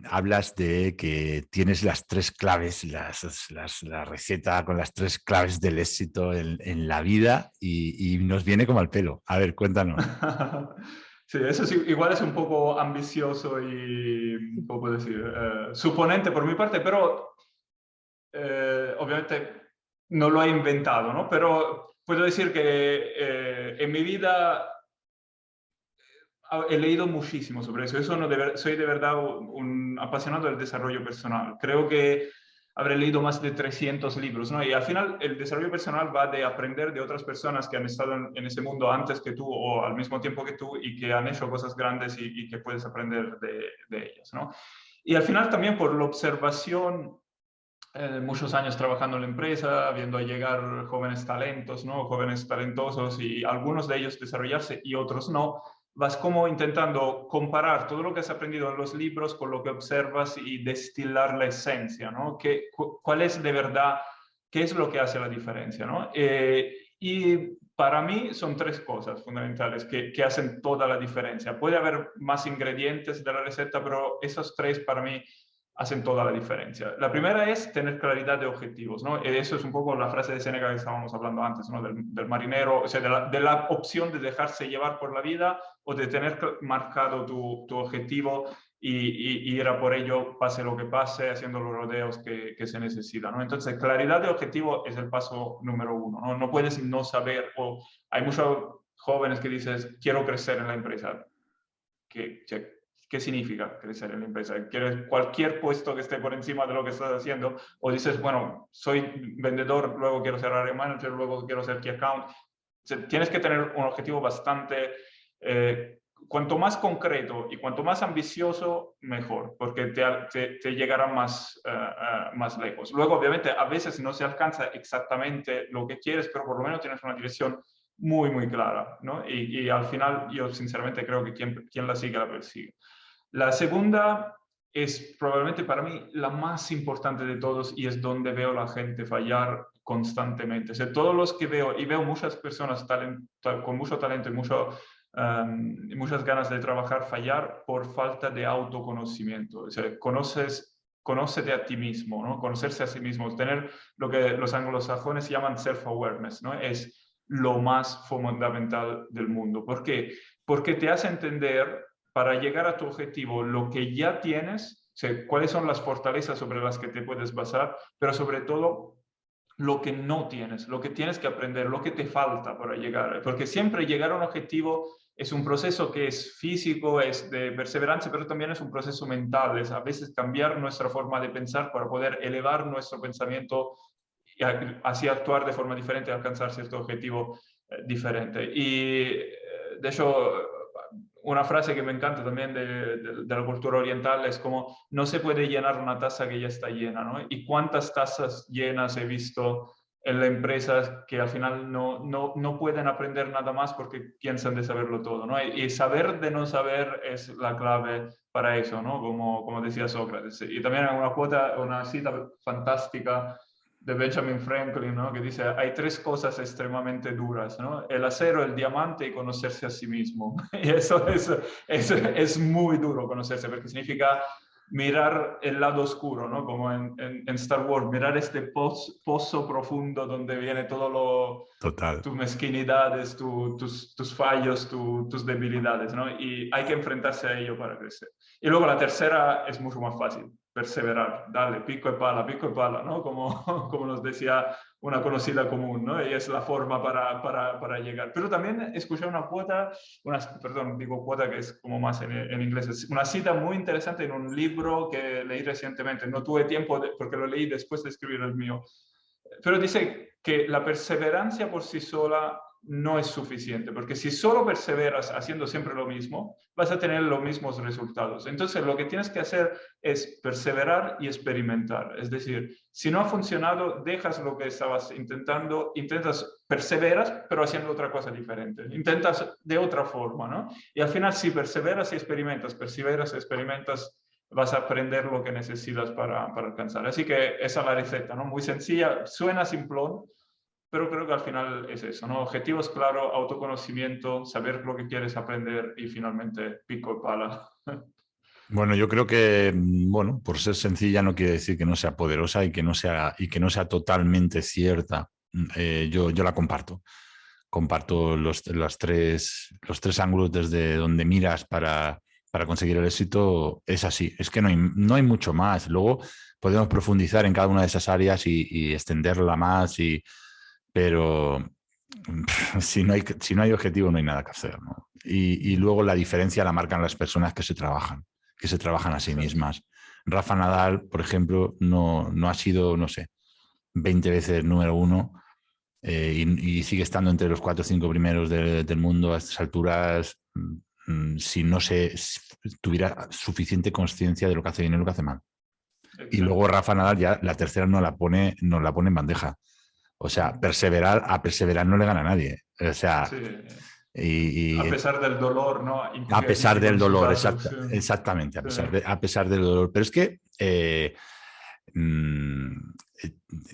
hablas de que tienes las tres claves, la receta con las tres claves del éxito en la vida y nos viene como al pelo. A ver, cuéntanos. Sí, eso sí, igual es un poco ambicioso y, ¿cómo puedo decir? Suponente por mi parte, pero obviamente no lo he inventado, ¿no? Pero puedo decir que en mi vida he leído muchísimo sobre eso. Soy de verdad un apasionado del desarrollo personal. Creo que habré leído más de 300 libros, ¿no? Y al final el desarrollo personal va de aprender de otras personas que han estado en ese mundo antes que tú o al mismo tiempo que tú y que han hecho cosas grandes y que puedes aprender de ellas, ¿no? Y al final también por la observación, muchos años trabajando en la empresa, viendo llegar jóvenes talentos, ¿no? Jóvenes talentosos y algunos de ellos desarrollarse y otros no, vas como intentando comparar todo lo que has aprendido en los libros con lo que observas y destilar la esencia, ¿no? ¿Cuál es de verdad, qué es lo que hace la diferencia, ¿no? Y para mí son tres cosas fundamentales que hacen toda la diferencia. Puede haber más ingredientes de la receta, pero esos tres para mí hacen toda la diferencia. La primera es tener claridad de objetivos, ¿no? Eso es un poco la frase de Séneca que estábamos hablando antes, ¿no? Del marinero, o sea, de la opción de dejarse llevar por la vida o de tener marcado tu objetivo y ir a por ello, pase lo que pase, haciendo los rodeos que se necesitan, ¿no? Entonces, claridad de objetivo es el paso número uno, ¿no? No puedes no saber, o hay muchos jóvenes que dices, quiero crecer en la empresa. ¿Qué significa crecer en la empresa? ¿Quieres cualquier puesto que esté por encima de lo que estás haciendo? O dices, bueno, soy vendedor, luego quiero ser area manager, luego quiero ser key account. O sea, tienes que tener un objetivo bastante... cuanto más concreto y cuanto más ambicioso, mejor, porque te llegará más lejos. Luego, obviamente, a veces no se alcanza exactamente lo que quieres, pero por lo menos tienes una dirección muy, muy clara, ¿no? Y al final, yo sinceramente creo que quien la sigue, la persigue. La segunda es probablemente para mí la más importante de todos y es donde veo a la gente fallar constantemente. O sea, todos los que veo, y veo muchas personas con mucho talento y muchas ganas de trabajar, fallar por falta de autoconocimiento. O sea, conócete a ti mismo, ¿no? Conocerse a sí mismo, tener lo que los anglosajones llaman self-awareness, ¿no? Es lo más fundamental del mundo. ¿Por qué? Porque te hace entender, para llegar a tu objetivo, lo que ya tienes, o sea, cuáles son las fortalezas sobre las que te puedes basar, pero sobre todo lo que no tienes, lo que tienes que aprender, lo que te falta para llegar. Porque siempre llegar a un objetivo es un proceso que es físico, es de perseverancia, pero también es un proceso mental, es a veces cambiar nuestra forma de pensar para poder elevar nuestro pensamiento y así actuar de forma diferente y alcanzar cierto objetivo diferente. Y de hecho, una frase que me encanta también de la cultura oriental es como, no se puede llenar una taza que ya está llena, ¿no? Y cuántas tazas llenas he visto en las empresas que al final no pueden aprender nada más porque piensan de saberlo todo, ¿no? Y saber de no saber es la clave para eso, ¿no? Como decía Sócrates. Y también hay una cita fantástica de Benjamin Franklin, ¿no? Que dice, hay tres cosas extremadamente duras, ¿no? El acero, el diamante y conocerse a sí mismo. Y eso es muy duro conocerse, porque significa mirar el lado oscuro, ¿no? Como en Star Wars, mirar este pozo profundo donde viene todo Total. tus mezquinidades, tus fallos, tus debilidades, ¿no? Y hay que enfrentarse a ello para crecer. Y luego la tercera es mucho más fácil, perseverar, darle pico y pala, ¿no? Como nos decía una conocida común, ¿no? Y es la forma para llegar. Pero también escuché una cuota, perdón, digo cuota que es como más en inglés, es una cita muy interesante en un libro que leí recientemente. No tuve tiempo porque lo leí después de escribir el mío. Pero dice que la perseverancia por sí sola no es suficiente, porque si solo perseveras haciendo siempre lo mismo, vas a tener los mismos resultados. Entonces, lo que tienes que hacer es perseverar y experimentar. Es decir, si no ha funcionado, dejas lo que estabas intentando, perseveras, pero haciendo otra cosa diferente. Intentas de otra forma, ¿no? Y al final, si perseveras y experimentas, vas a aprender lo que necesitas para alcanzar. Así que esa es la receta, ¿no? Muy sencilla, suena simplón, pero creo que al final es eso, ¿no? Objetivos claros, autoconocimiento, saber lo que quieres aprender y finalmente pico y pala. Bueno, yo creo que, bueno, por ser sencilla no quiere decir que no sea poderosa y que no sea totalmente cierta. Yo la comparto. Comparto los tres ángulos desde donde miras para conseguir el éxito. Es así, es que no hay mucho más. Luego podemos profundizar en cada una de esas áreas y extenderla más, pero si no hay objetivo no hay nada que hacer, ¿no? Y luego la diferencia la marcan las personas que se trabajan a sí mismas. Rafa Nadal, por ejemplo, no ha sido, no sé, 20 veces número uno y sigue estando entre los 4 o 5 primeros del mundo a estas alturas si no tuviera suficiente conciencia de lo que hace bien y lo que hace mal. Exacto. Y luego Rafa Nadal ya la tercera nos la pone en bandeja. O sea, a perseverar no le gana a nadie. O sea, sí. A pesar del dolor, ¿no? A pesar del dolor, exactamente, a pesar del dolor. Pero es que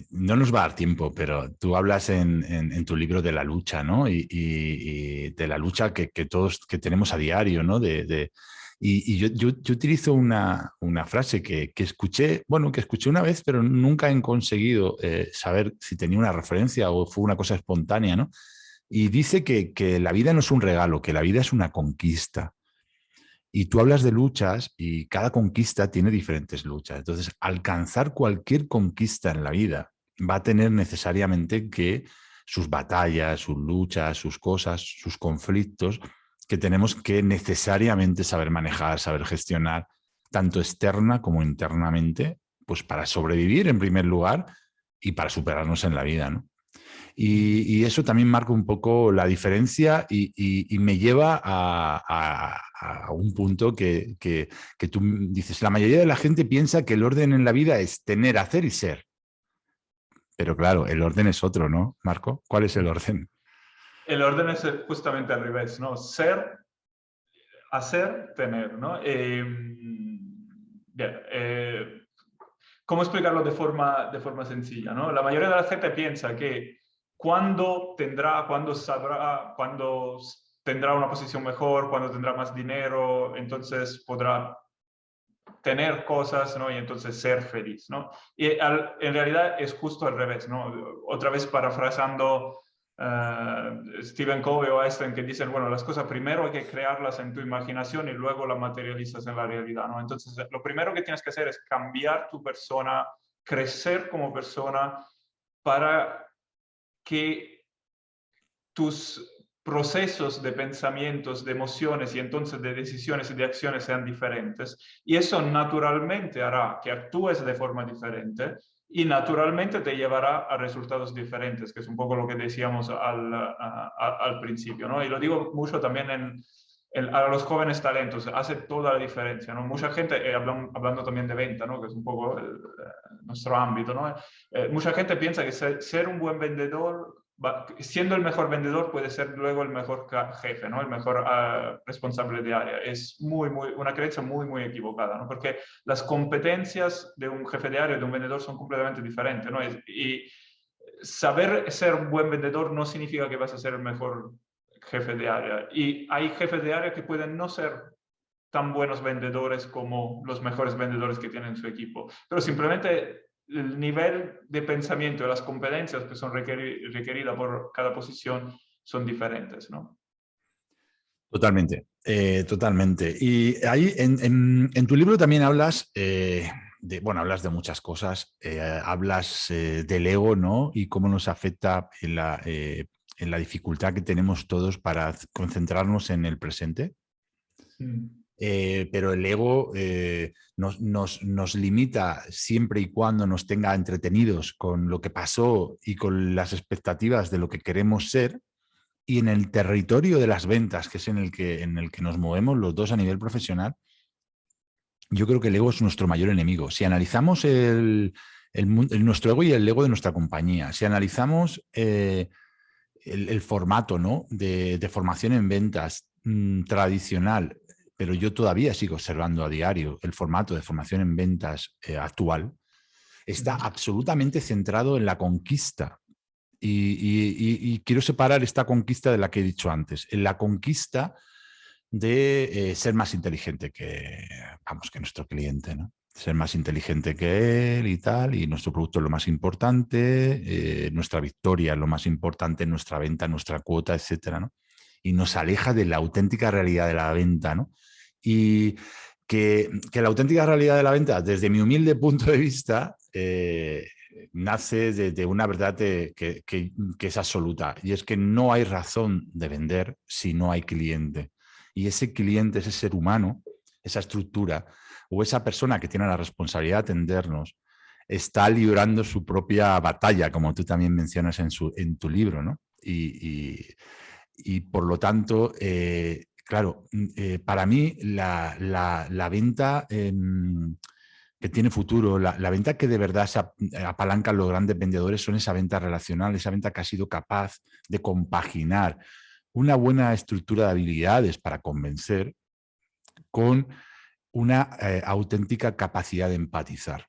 no nos va a dar tiempo, pero tú hablas en tu libro de la lucha, ¿no? Y de la lucha que todos que tenemos a diario, ¿no? Yo utilizo una frase que escuché, bueno, que escuché una vez, pero nunca he conseguido saber si tenía una referencia o fue una cosa espontánea, ¿no? Y dice que la vida no es un regalo, que la vida es una conquista. Y tú hablas de luchas y cada conquista tiene diferentes luchas. Entonces, alcanzar cualquier conquista en la vida va a tener necesariamente que sus batallas, sus luchas, sus cosas, sus conflictos, que tenemos que necesariamente saber manejar, saber gestionar, tanto externa como internamente, pues para sobrevivir en primer lugar y para superarnos en la vida, ¿no? Y eso también marca un poco la diferencia y me lleva a un punto que tú dices, la mayoría de la gente piensa que el orden en la vida es tener, hacer y ser. Pero claro, el orden es otro, ¿no, Marco? ¿Cuál es el orden? El orden es justamente al revés, ¿no? Ser, hacer, tener, ¿no? Bien, ¿cómo explicarlo de forma sencilla, ¿no? La mayoría de la gente piensa que cuando sabrá, cuando tendrá una posición mejor, cuando tendrá más dinero, entonces podrá tener cosas, ¿no? Y entonces ser feliz, ¿no? Y en realidad es justo al revés, ¿no? Otra vez parafrasando Stephen Covey o Einstein, que dicen, bueno, las cosas primero hay que crearlas en tu imaginación y luego las materializas en la realidad, ¿no? Entonces, lo primero que tienes que hacer es cambiar tu persona, crecer como persona para que tus procesos de pensamientos, de emociones y entonces de decisiones y de acciones sean diferentes. Y eso naturalmente hará que actúes de forma diferente y naturalmente te llevará a resultados diferentes, que es un poco lo que decíamos al principio, ¿no? Y lo digo mucho también a los jóvenes talentos, hace toda la diferencia, ¿no? Mucha gente, hablando también de venta, ¿no? Que es un poco nuestro ámbito, ¿no? Mucha gente piensa que ser un buen vendedor, siendo el mejor vendedor, puede ser luego el mejor jefe, ¿no? El mejor responsable de área. Es una creencia muy equivocada, ¿no? Porque las competencias de un jefe de área y de un vendedor son completamente diferentes, ¿no? Y saber ser un buen vendedor no significa que vas a ser el mejor jefe de área. Y hay jefes de área que pueden no ser tan buenos vendedores como los mejores vendedores que tienen su equipo, pero simplemente el nivel de pensamiento y las competencias que son requeridas por cada posición son diferentes, ¿no? Totalmente, totalmente. Y ahí en tu libro también hablas bueno, hablas de muchas cosas. Hablas del ego, ¿no? Y cómo nos afecta en la dificultad que tenemos todos para concentrarnos en el presente. Mm. Pero el ego nos limita siempre y cuando nos tenga entretenidos con lo que pasó y con las expectativas de lo que queremos ser. Y en el territorio de las ventas, que es en el que nos movemos los dos a nivel profesional, yo creo que el ego es nuestro mayor enemigo. Si analizamos nuestro ego y el ego de nuestra compañía, si analizamos el formato, ¿no? de formación en ventas tradicional, pero yo todavía sigo observando a diario el formato de formación en ventas actual, está absolutamente centrado en la conquista. Y quiero separar esta conquista de la que he dicho antes, en la conquista de ser más inteligente que nuestro cliente, ¿no? Ser más inteligente que él y tal, y nuestro producto es lo más importante, nuestra victoria es lo más importante, nuestra venta, nuestra cuota, etcétera, ¿no? Y nos aleja de la auténtica realidad de la venta, ¿no? Y que la auténtica realidad de la venta, desde mi humilde punto de vista, nace de una verdad que es absoluta, y es que no hay razón de vender si no hay cliente. Y ese cliente, ese ser humano, esa estructura o esa persona que tiene la responsabilidad de atendernos, está librando su propia batalla, como tú también mencionas en tu libro, ¿no? Y por lo tanto, claro, para mí la venta que tiene futuro, la venta que de verdad se apalancan los grandes vendedores son esa venta relacional, esa venta que ha sido capaz de compaginar una buena estructura de habilidades para convencer con una auténtica capacidad de empatizar.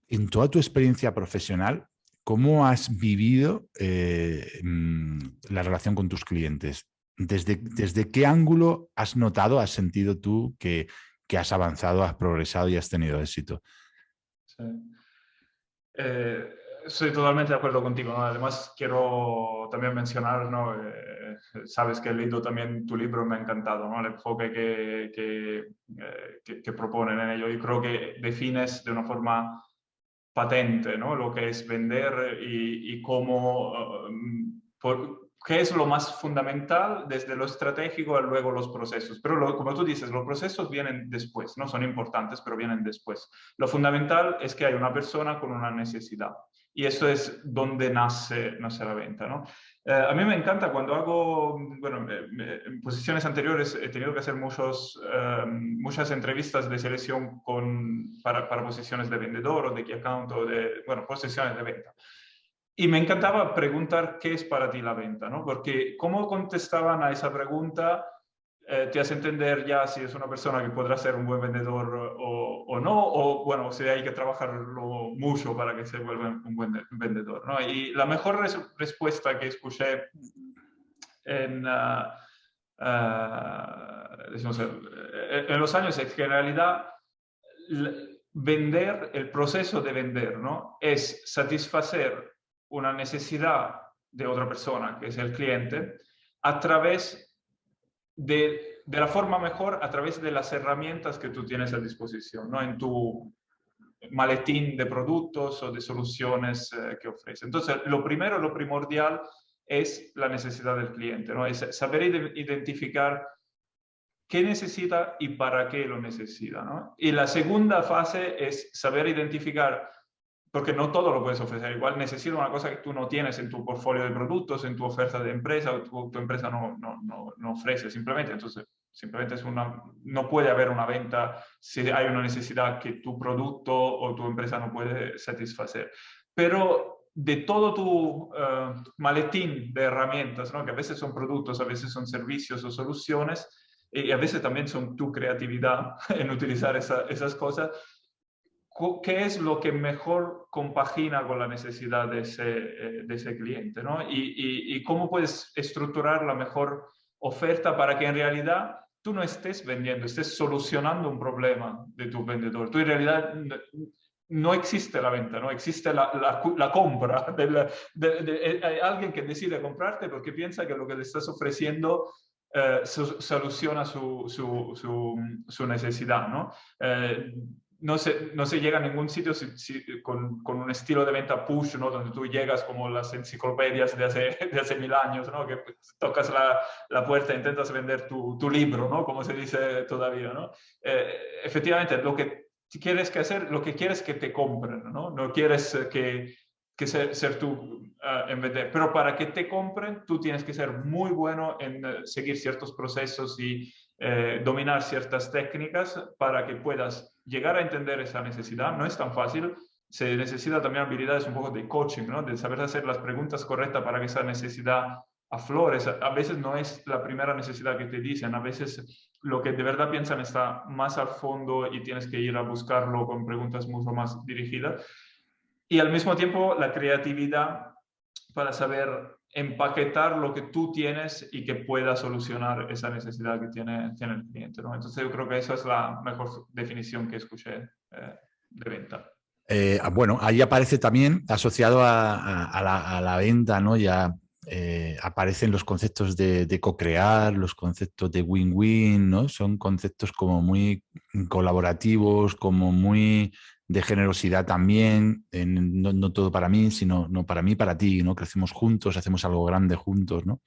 En toda tu experiencia profesional, ¿cómo has vivido la relación con tus clientes? ¿desde qué ángulo has notado, has sentido tú que has avanzado, has progresado y has tenido éxito? Sí. Estoy totalmente de acuerdo contigo, ¿no? Además, quiero también mencionar, ¿no? Sabes que he leído también tu libro, me ha encantado, ¿no? El enfoque que proponen en ello. Y creo que defines de una forma patente, ¿no? Lo que es vender y cómo, qué es lo más fundamental desde lo estratégico a luego los procesos. Pero como tú dices, los procesos vienen después, ¿no? Son importantes, pero vienen después. Lo fundamental es que hay una persona con una necesidad. Y eso es donde nace la venta, ¿no? A mí me encanta cuando hago, bueno, en posiciones anteriores he tenido que hacer muchas entrevistas de selección para posiciones de vendedor o de key account o de, bueno, posiciones de venta. Y me encantaba preguntar qué es para ti la venta, ¿no? Porque cómo contestaban a esa pregunta te hace entender ya si es una persona que podrá ser un buen vendedor o no, o bueno, si hay que trabajarlo mucho para que se vuelva un buen vendedor, ¿no? Y la mejor respuesta que escuché en, en los años es que en realidad vender, el proceso de vender, ¿no? Es satisfacer una necesidad de otra persona, que es el cliente, a través de la forma mejor, a través de las herramientas que tú tienes a disposición, ¿no? En tu maletín de productos o de soluciones que ofrece. Entonces, lo primero, lo primordial es la necesidad del cliente, ¿no? Es saber identificar qué necesita y para qué lo necesita, ¿no? Y la segunda fase es saber identificar, porque no todo lo puedes ofrecer. Igual necesita una cosa que tú no tienes en tu portfolio de productos, en tu oferta de empresa, o tu empresa no ofrece simplemente. Entonces, simplemente no puede haber una venta si hay una necesidad que tu producto o tu empresa no puede satisfacer. Pero de todo tu maletín de herramientas, ¿no? Que a veces son productos, a veces son servicios o soluciones, y a veces también son tu creatividad en utilizar esas cosas, ¿qué es lo que mejor compagina con la necesidad de ese cliente, ¿no? Y cómo puedes estructurar la mejor oferta para que en realidad tú no estés vendiendo, estés solucionando un problema de tu vendedor. Tú en realidad no existe la venta, no existe la compra. Hay alguien que decide comprarte porque piensa que lo que le estás ofreciendo soluciona su necesidad, ¿no? No se llega a ningún sitio con un estilo de venta push, ¿no? Donde tú llegas como las enciclopedias de hace 1000 años, ¿no? Que tocas la puerta e intentas vender tu libro, ¿no? Como se dice todavía, ¿no? Efectivamente, lo que quieres que te compren, ¿no? No quieres ser tú en vender, pero para que te compren, tú tienes que ser muy bueno en seguir ciertos procesos y dominar ciertas técnicas para que puedas llegar a entender esa necesidad. No es tan fácil, se necesita también habilidades un poco de coaching, ¿no? De saber hacer las preguntas correctas para que esa necesidad aflore. A veces no es la primera necesidad que te dicen, a veces lo que de verdad piensan está más al fondo y tienes que ir a buscarlo con preguntas mucho más dirigidas. Y al mismo tiempo la creatividad para saber empaquetar lo que tú tienes y que pueda solucionar esa necesidad que tiene el cliente, ¿no? Entonces yo creo que esa es la mejor definición que escuché de venta. Bueno, ahí aparece también asociado a la venta, ¿no? Ya aparecen los conceptos de co-crear, los conceptos de win-win, ¿no? Son conceptos como muy colaborativos, como muy de generosidad también, no todo para mí, sino no para mí, para ti, ¿no? Crecemos juntos, hacemos algo grande juntos, ¿no?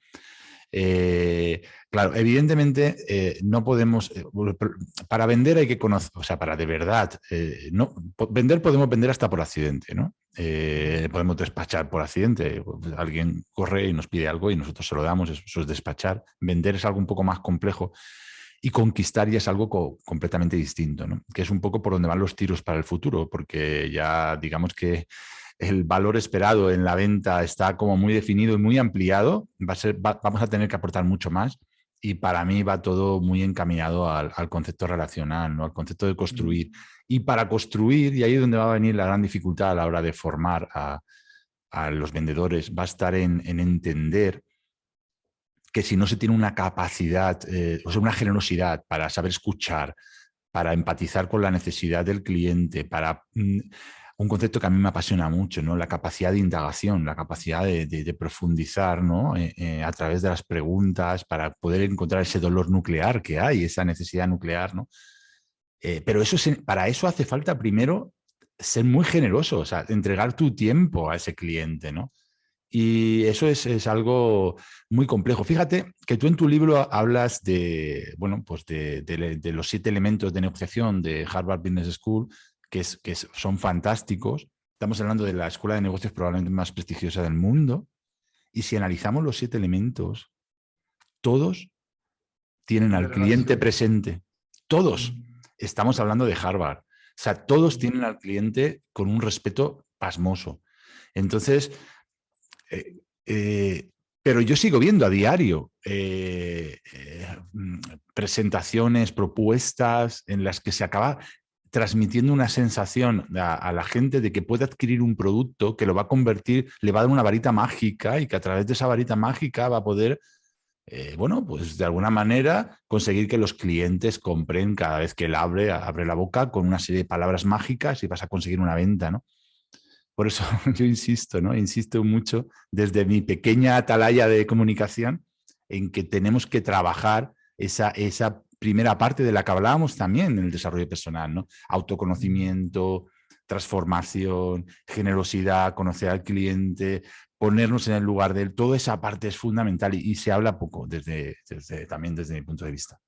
Claro, evidentemente no podemos, para vender hay que conocer, o sea, para de verdad, no, vender podemos vender hasta por accidente, ¿no? Podemos despachar por accidente, alguien corre y nos pide algo y nosotros se lo damos, eso es despachar. Vender es algo un poco más complejo y conquistar ya es algo completamente distinto, ¿no? Que es un poco por donde van los tiros para el futuro, porque ya digamos que el valor esperado en la venta está como muy definido y muy ampliado, vamos a tener que aportar mucho más y para mí va todo muy encaminado al concepto relacional, ¿no? Al concepto de construir. Y para construir, y ahí es donde va a venir la gran dificultad a la hora de formar a los vendedores, va a estar en entender que si no se tiene una capacidad, o sea, una generosidad para saber escuchar, para empatizar con la necesidad del cliente, para un concepto que a mí me apasiona mucho, ¿no? La capacidad de indagación, la capacidad de profundizar, ¿no? A través de las preguntas para poder encontrar ese dolor nuclear que hay, esa necesidad nuclear, ¿no? Pero para eso hace falta primero ser muy generoso, o sea, entregar tu tiempo a ese cliente, ¿no? Y eso es algo muy complejo. Fíjate que tú en tu libro hablas de, bueno, pues de los 7 elementos de negociación de Harvard Business School, son fantásticos. Estamos hablando de la escuela de negocios probablemente más prestigiosa del mundo. Y si analizamos los 7 elementos, todos tienen De al cliente relación. presente. Todos. Estamos hablando de Harvard. O sea, todos tienen al cliente con un respeto pasmoso. Entonces, pero yo sigo viendo a diario presentaciones, propuestas en las que se acaba transmitiendo una sensación a la gente de que puede adquirir un producto que lo va a convertir, le va a dar una varita mágica y que a través de esa varita mágica va a poder, bueno, pues de alguna manera conseguir que los clientes compren cada vez que él abre la boca con una serie de palabras mágicas y vas a conseguir una venta, ¿no? Por eso yo insisto, ¿no? Insisto mucho desde mi pequeña atalaya de comunicación en que tenemos que trabajar esa primera parte de la que hablábamos también en el desarrollo personal, ¿no? Autoconocimiento, transformación, generosidad, conocer al cliente, ponernos en el lugar de él. Toda esa parte es fundamental y se habla poco también desde mi punto de vista.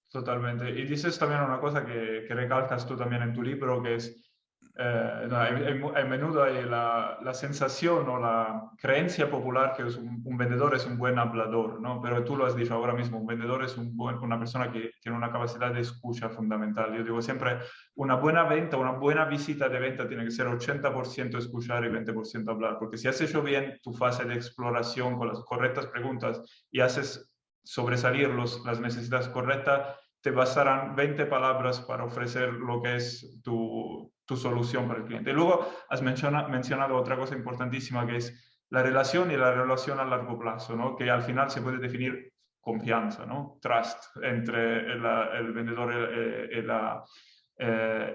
Totalmente. Y dices también una cosa que recalcas tú también en tu libro, que es, no, a menudo hay la sensación o la creencia popular que es un vendedor es un buen hablador, ¿no? Pero tú lo has dicho ahora mismo, un vendedor es una persona que tiene una capacidad de escucha fundamental. Yo digo siempre, una buena venta, una buena visita de venta tiene que ser 80% escuchar y 20% hablar, porque si has hecho bien tu fase de exploración con las correctas preguntas y haces sobresalir las necesidades correctas, te bastarán 20 palabras para ofrecer lo que es tu solución para el cliente. Y luego has mencionado otra cosa importantísima que es la relación y la relación a largo plazo, ¿no? Que al final se puede definir confianza, ¿no? Trust entre el vendedor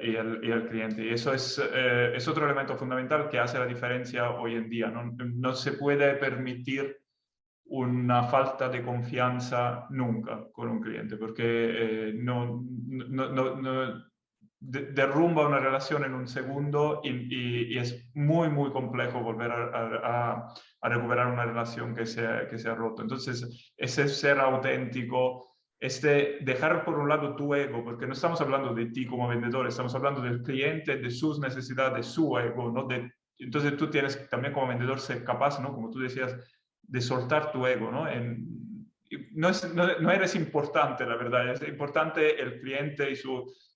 y el cliente. Y eso es otro elemento fundamental que hace la diferencia hoy en día. No se puede permitir una falta de confianza nunca con un cliente, porque derrumba una relación en un segundo y es muy, muy complejo volver a recuperar una relación que se ha roto. Entonces, ese ser auténtico, dejar por un lado tu ego, porque no estamos hablando de ti como vendedor, estamos hablando del cliente, de sus necesidades, de su ego, ¿no? Entonces tú tienes también como vendedor ser capaz, ¿no? Como tú decías, de soltar tu ego, ¿no? No eres importante, la verdad, es importante el cliente y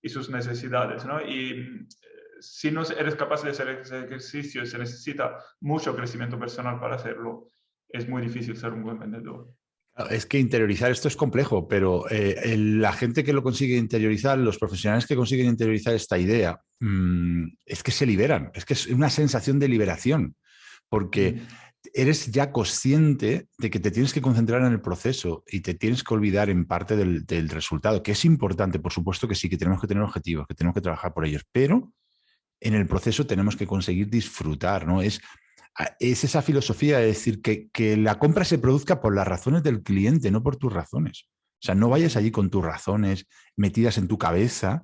sus necesidades, ¿no? Y si no eres capaz de hacer ese ejercicio, se necesita mucho crecimiento personal para hacerlo, es muy difícil ser un buen vendedor. Es que interiorizar esto es complejo, pero la gente que lo consigue interiorizar, los profesionales que consiguen interiorizar esta idea, es que se liberan, es que es una sensación de liberación, porque eres ya consciente de que te tienes que concentrar en el proceso y te tienes que olvidar en parte del resultado, que es importante, por supuesto que sí, que tenemos que tener objetivos, que tenemos que trabajar por ellos, pero en el proceso tenemos que conseguir disfrutar, ¿no? Es esa filosofía de decir que la compra se produzca por las razones del cliente, no por tus razones. O sea, no vayas allí con tus razones metidas en tu cabeza,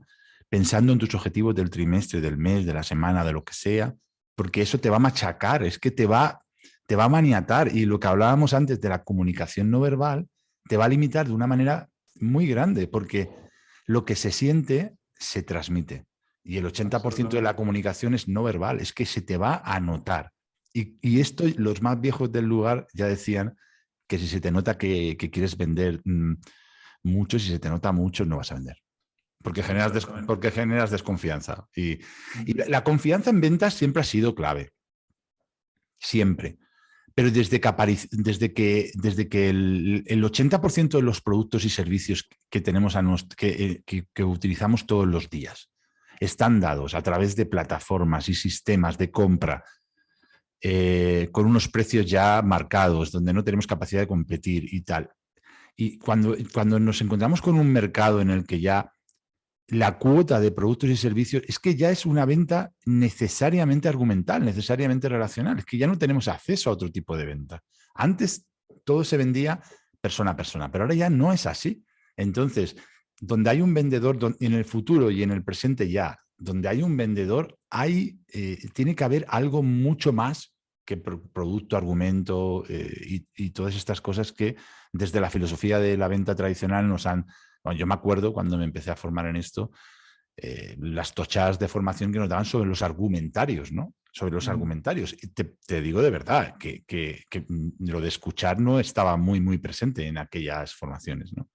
pensando en tus objetivos del trimestre, del mes, de la semana, de lo que sea, porque eso te va a machacar, es que te va a maniatar. Y lo que hablábamos antes de la comunicación no verbal, te va a limitar de una manera muy grande, porque lo que se siente se transmite. Y el 80% de la comunicación es no verbal, es que se te va a notar. Y esto, los más viejos del lugar ya decían que si se te nota que quieres vender mucho, si se te nota mucho, no vas a vender. Porque generas desconfianza. Y la confianza en ventas siempre ha sido clave. Siempre. Pero desde que el 80% de los productos y servicios que tenemos que utilizamos todos los días están dados a través de plataformas y sistemas de compra con unos precios ya marcados, donde no tenemos capacidad de competir y tal. Y cuando nos encontramos con un mercado en el que ya la cuota de productos y servicios es que ya es una venta necesariamente argumental, necesariamente relacional, es que ya no tenemos acceso a otro tipo de venta. Antes todo se vendía persona a persona, pero ahora ya no es así. Entonces, donde hay un vendedor en el futuro y en el presente ya, donde hay un vendedor, tiene que haber algo mucho más que producto, argumento y todas estas cosas que desde la filosofía de la venta tradicional nos han... Bueno, yo me acuerdo cuando me empecé a formar en esto, las tochadas de formación que nos daban sobre los argumentarios, ¿no? Sobre los argumentarios. Y te digo de verdad que lo de escuchar no estaba muy, muy presente en aquellas formaciones, ¿no?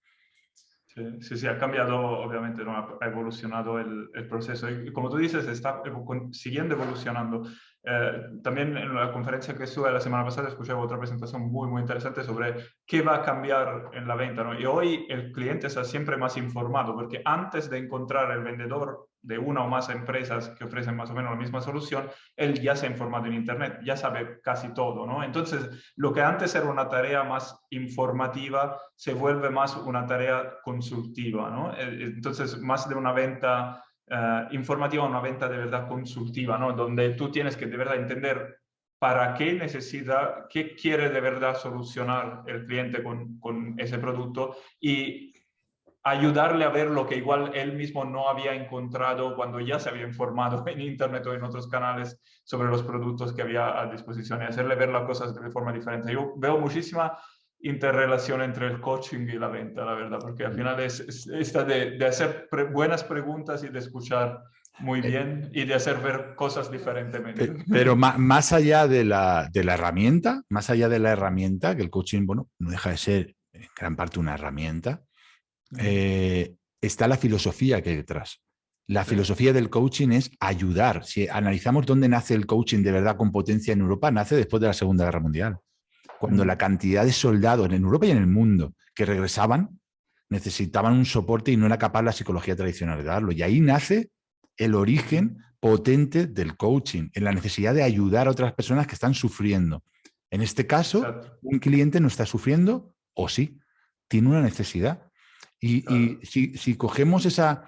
Sí, ha cambiado, obviamente, ¿no? Ha evolucionado el proceso. Y como tú dices, está siguiendo evolucionando. También en la conferencia que estuve la semana pasada escuché otra presentación muy, muy interesante sobre qué va a cambiar en la venta, ¿no? Y hoy el cliente está siempre más informado, porque antes de encontrar el vendedor de una o más empresas que ofrecen más o menos la misma solución, él ya se ha informado en Internet, ya sabe casi todo, ¿no? Entonces, lo que antes era una tarea más informativa se vuelve más una tarea consultiva, ¿no? Entonces, más de una venta informativa a una venta de verdad consultiva, ¿no? Donde tú tienes que de verdad entender para qué necesita, qué quiere de verdad solucionar el cliente con ese producto y ayudarle a ver lo que igual él mismo no había encontrado cuando ya se había informado en Internet o en otros canales sobre los productos que había a disposición y hacerle ver las cosas de forma diferente. Yo veo muchísima interrelación entre el coaching y la venta, la verdad, porque al final es esta de hacer buenas preguntas y de escuchar muy bien y de hacer ver cosas diferentemente. Pero más allá de la herramienta, más allá de la herramienta, que el coaching, bueno, no deja de ser en gran parte una herramienta, está la filosofía que hay detrás. La filosofía del coaching es ayudar. Si analizamos dónde nace el coaching de verdad con potencia en Europa, nace después de la Segunda Guerra Mundial. Cuando la cantidad de soldados en Europa y en el mundo que regresaban necesitaban un soporte y no era capaz la psicología tradicional de darlo. Y ahí nace el origen potente del coaching, en la necesidad de ayudar a otras personas que están sufriendo. En este caso, Exacto. un cliente no está sufriendo, o sí, tiene una necesidad. Y, Claro. si cogemos esa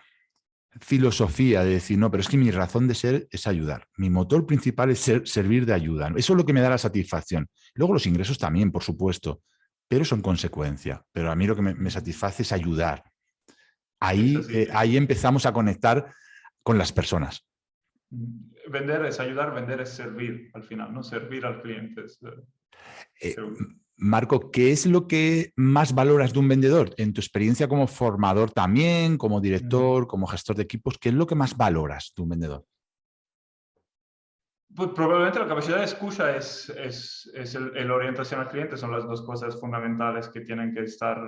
filosofía de decir, no, pero es que mi razón de ser es ayudar. Mi motor principal es servir de ayuda. Eso es lo que me da la satisfacción. Luego los ingresos también, por supuesto, pero son consecuencia. Pero a mí lo que me satisface es ayudar. Es Ahí, así. ahí empezamos a conectar con las personas. Vender es ayudar, vender es servir al final, ¿no? Servir al cliente. Eh, Marco, ¿qué es lo que más valoras de un vendedor? En tu experiencia como formador también, como director, como gestor de equipos, ¿qué es lo que más valoras de un vendedor? Pues probablemente la capacidad de escucha es el orientación al cliente, son las dos cosas fundamentales que tienen que estar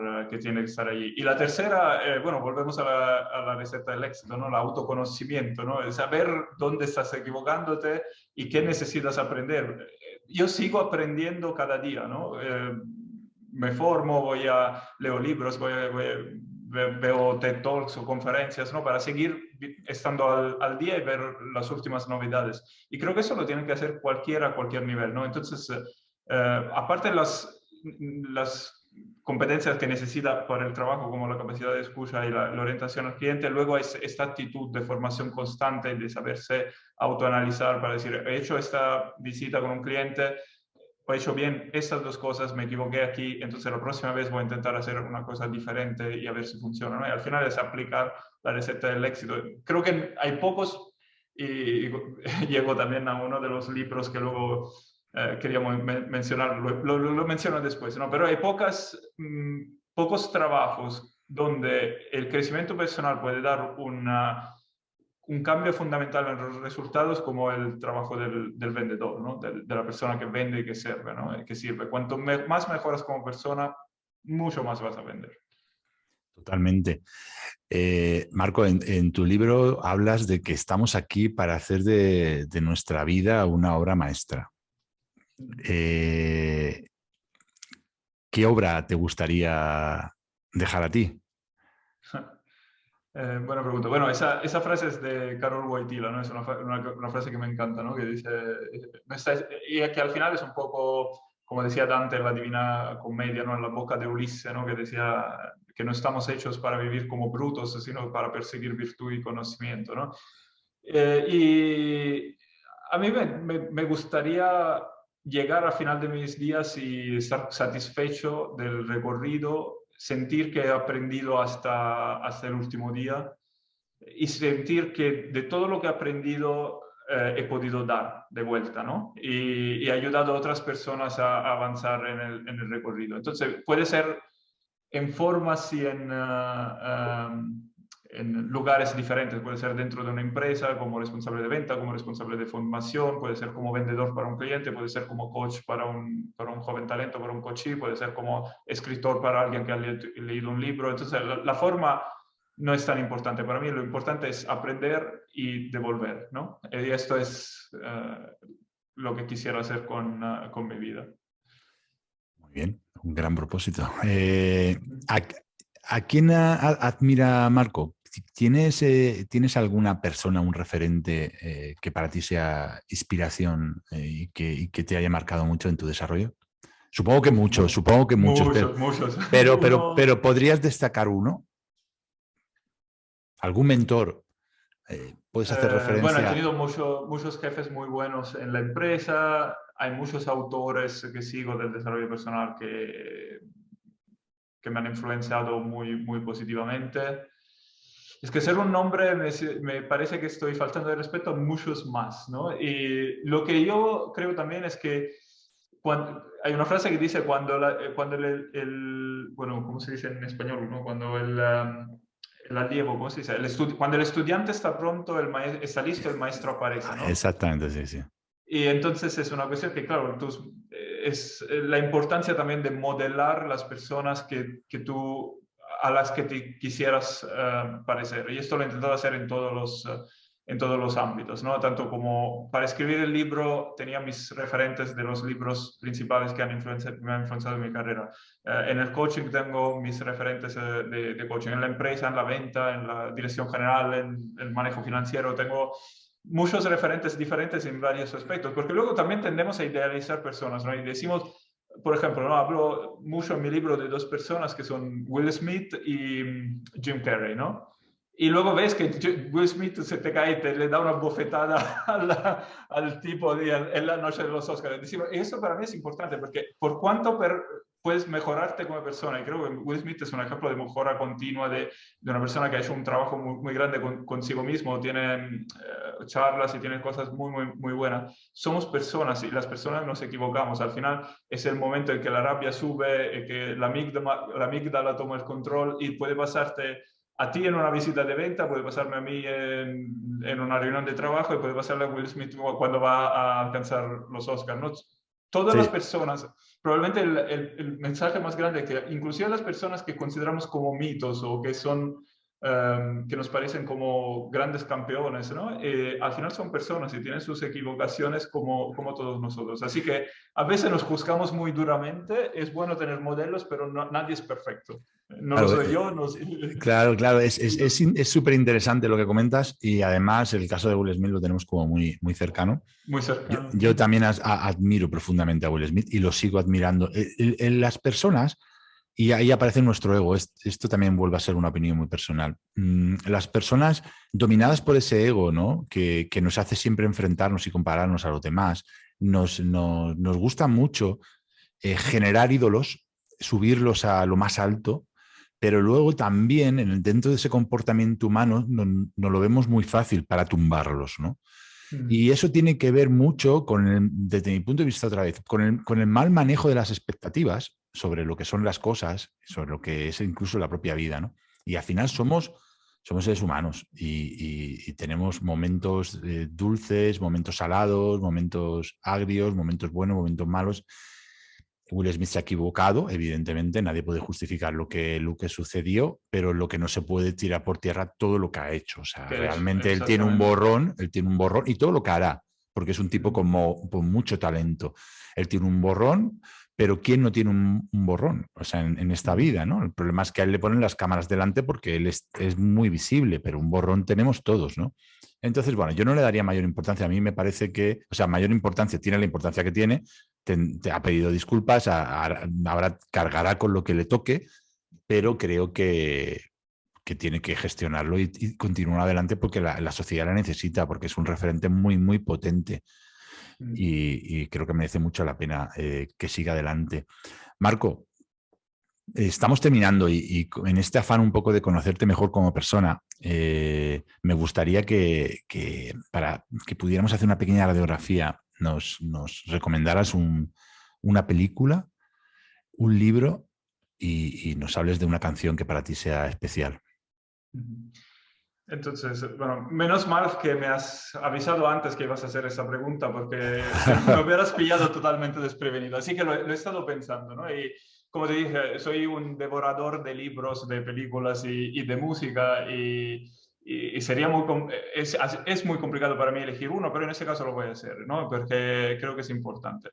allí. Y la tercera, bueno, volvemos a la receta del éxito, ¿no? El autoconocimiento, ¿no? El saber dónde estás equivocándote y qué necesitas aprender. Yo sigo aprendiendo cada día, ¿no? Me formo, leo libros, veo TED Talks o conferencias, ¿no? Para seguir estando al día y ver las últimas novedades. Y creo que eso lo tiene que hacer cualquiera a cualquier nivel, ¿no? Entonces, aparte de las competencias que necesita para el trabajo, como la capacidad de escucha y la orientación al cliente, luego es esta actitud de formación constante, de saberse autoanalizar para decir, he hecho esta visita con un cliente, he hecho bien estas dos cosas, me equivoqué aquí, entonces la próxima vez voy a intentar hacer una cosa diferente y a ver si funciona, ¿no? Y al final es aplicar la receta del éxito. Creo que hay pocos, y llego también a uno de los libros que luego queríamos mencionar, lo menciono después, ¿no? Pero hay pocos trabajos donde el crecimiento personal puede dar un cambio fundamental en los resultados como el trabajo del vendedor, ¿no? De la persona que vende y que sirve, ¿no? Que sirve. Cuanto más mejoras como persona, mucho más vas a vender. Totalmente. Marco, en tu libro hablas de que estamos aquí para hacer de nuestra vida una obra maestra. ¿Qué obra te gustaría dejar a ti? Buena pregunta. Bueno, esa frase es de Carol Wojtyla, ¿no? Es una frase que me encanta, ¿no? Que dice, y que al final es un poco como decía Dante en la Divina Comedia, ¿no? En la boca de Ulises, ¿no? Que decía que no estamos hechos para vivir como brutos, sino para perseguir virtud y conocimiento, ¿no? Y a mí me gustaría llegar al final de mis días y estar satisfecho del recorrido, sentir que he aprendido hasta el último día y sentir que de todo lo que he aprendido he podido dar de vuelta, ¿no? Y he ayudado a otras personas a avanzar en el recorrido. Entonces, puede ser en formas y en lugares diferentes. Puede ser dentro de una empresa como responsable de venta, como responsable de formación, puede ser como vendedor para un cliente, puede ser como coach para un joven talento, para un coachee, puede ser como escritor para alguien que ha leído un libro. Entonces, la forma no es tan importante. Para mí lo importante es aprender y devolver, ¿no? Y esto es lo que quisiera hacer con mi vida. Muy bien, un gran propósito. ¿A quién admira Marco? ¿Tienes alguna persona, un referente que para ti sea inspiración y que te haya marcado mucho en tu desarrollo? Supongo que muchos, muchos. pero ¿podrías destacar uno? ¿Algún mentor? ¿Puedes hacer Bueno, he referencia? tenido muchos jefes muy buenos en la empresa, hay muchos autores que sigo del desarrollo personal que me han influenciado muy positivamente. Es que ser un nombre me parece que estoy faltando de respeto a muchos más, ¿no? Y lo que yo creo también es que hay una frase que dice cuando bueno, ¿cómo se dice en español? ¿No? Cuando el allievo, ¿cómo se dice? Cuando el estudiante está pronto, está listo, el maestro aparece, ¿no? Exactamente, sí, sí. Y entonces es una cuestión que, claro, es la importancia también de modelar las personas a las que te quisieras parecer. Y esto lo he intentado hacer en todos los ámbitos, ¿no? Tanto como para escribir el libro tenía mis referentes de los libros principales que me han influenciado en mi carrera. En el coaching tengo mis referentes de coaching. En la empresa, en la venta, en la dirección general, en el manejo financiero, tengo muchos referentes diferentes en varios aspectos, porque luego también tendemos a idealizar personas, ¿no? Y decimos, por ejemplo, ¿no? Hablo mucho en mi libro de dos personas que son Will Smith y Jim Carrey, ¿no? Y luego ves que Will Smith se te cae y le da una bofetada al tipo en la noche de los Oscars. Decimos, eso para mí es importante, porque por cuánto puedes mejorarte como persona, y creo que Will Smith es un ejemplo de mejora continua de una persona que ha hecho un trabajo muy grande consigo mismo, tiene charlas y tiene cosas muy buenas. Somos personas y las personas nos equivocamos. Al final es el momento en que la rabia sube, que la amígdala toma el control y puede pasarte a ti en una visita de venta, puede pasarme a mí en una reunión de trabajo y puede pasarle a Will Smith cuando va a alcanzar los Oscars, ¿no? Todas las Sí. personas, probablemente el mensaje más grande es que inclusive las personas que consideramos como mitos o que son que nos parecen como grandes campeones, ¿no? Al final son personas y tienen sus equivocaciones como todos nosotros. Así que a veces nos juzgamos muy duramente, es bueno tener modelos, pero nadie es perfecto. No Claro, lo soy yo. No claro, es súper interesante lo que comentas y además el caso de Will Smith lo tenemos como muy cercano. Muy cercano. Yo también admiro profundamente a Will Smith y lo sigo admirando. En las personas, y ahí aparece nuestro ego, esto también vuelve a ser una opinión muy personal. Las personas dominadas por ese ego, ¿no? que nos hace siempre enfrentarnos y compararnos a los demás, nos gusta mucho generar ídolos, subirlos a lo más alto, pero luego también dentro de ese comportamiento humano no lo vemos muy fácil para tumbarlos, ¿no? Y eso tiene que ver mucho desde mi punto de vista otra vez, con el mal manejo de las expectativas sobre lo que son las cosas, sobre lo que es incluso la propia vida, ¿no? Y al final somos seres humanos y tenemos momentos dulces, momentos salados, momentos agrios, momentos buenos, momentos malos. Will Smith se ha equivocado, evidentemente, nadie puede justificar lo que sucedió, pero lo que no se puede tirar por tierra todo lo que ha hecho. O sea, realmente él tiene un borrón y todo lo que hará, porque es un tipo con mucho talento. Él tiene un borrón, pero ¿quién no tiene un borrón? O sea, en esta vida, ¿no? El problema es que a él le ponen las cámaras delante porque él es muy visible, pero un borrón tenemos todos, ¿no? Entonces, bueno, yo no le daría mayor importancia. A mí me parece que, o sea, mayor importancia tiene la importancia que tiene, te ha pedido disculpas, ahora cargará con lo que le toque, pero creo que tiene que gestionarlo y continuar adelante porque la sociedad la necesita, porque es un referente muy, muy potente y creo que merece mucho la pena que siga adelante. Marco, estamos terminando y en este afán un poco de conocerte mejor como persona, me gustaría para que pudiéramos hacer una pequeña radiografía, nos recomendaras una película, un libro y nos hables de una canción que para ti sea especial. Entonces, bueno, menos mal que me has avisado antes que ibas a hacer esa pregunta, porque me hubieras pillado totalmente desprevenido. Así que lo he estado pensando, ¿no? Y como te dije, soy un devorador de libros, de películas y de música, y sería es muy complicado para mí elegir uno, pero en ese caso lo voy a hacer, ¿no? Porque creo que es importante.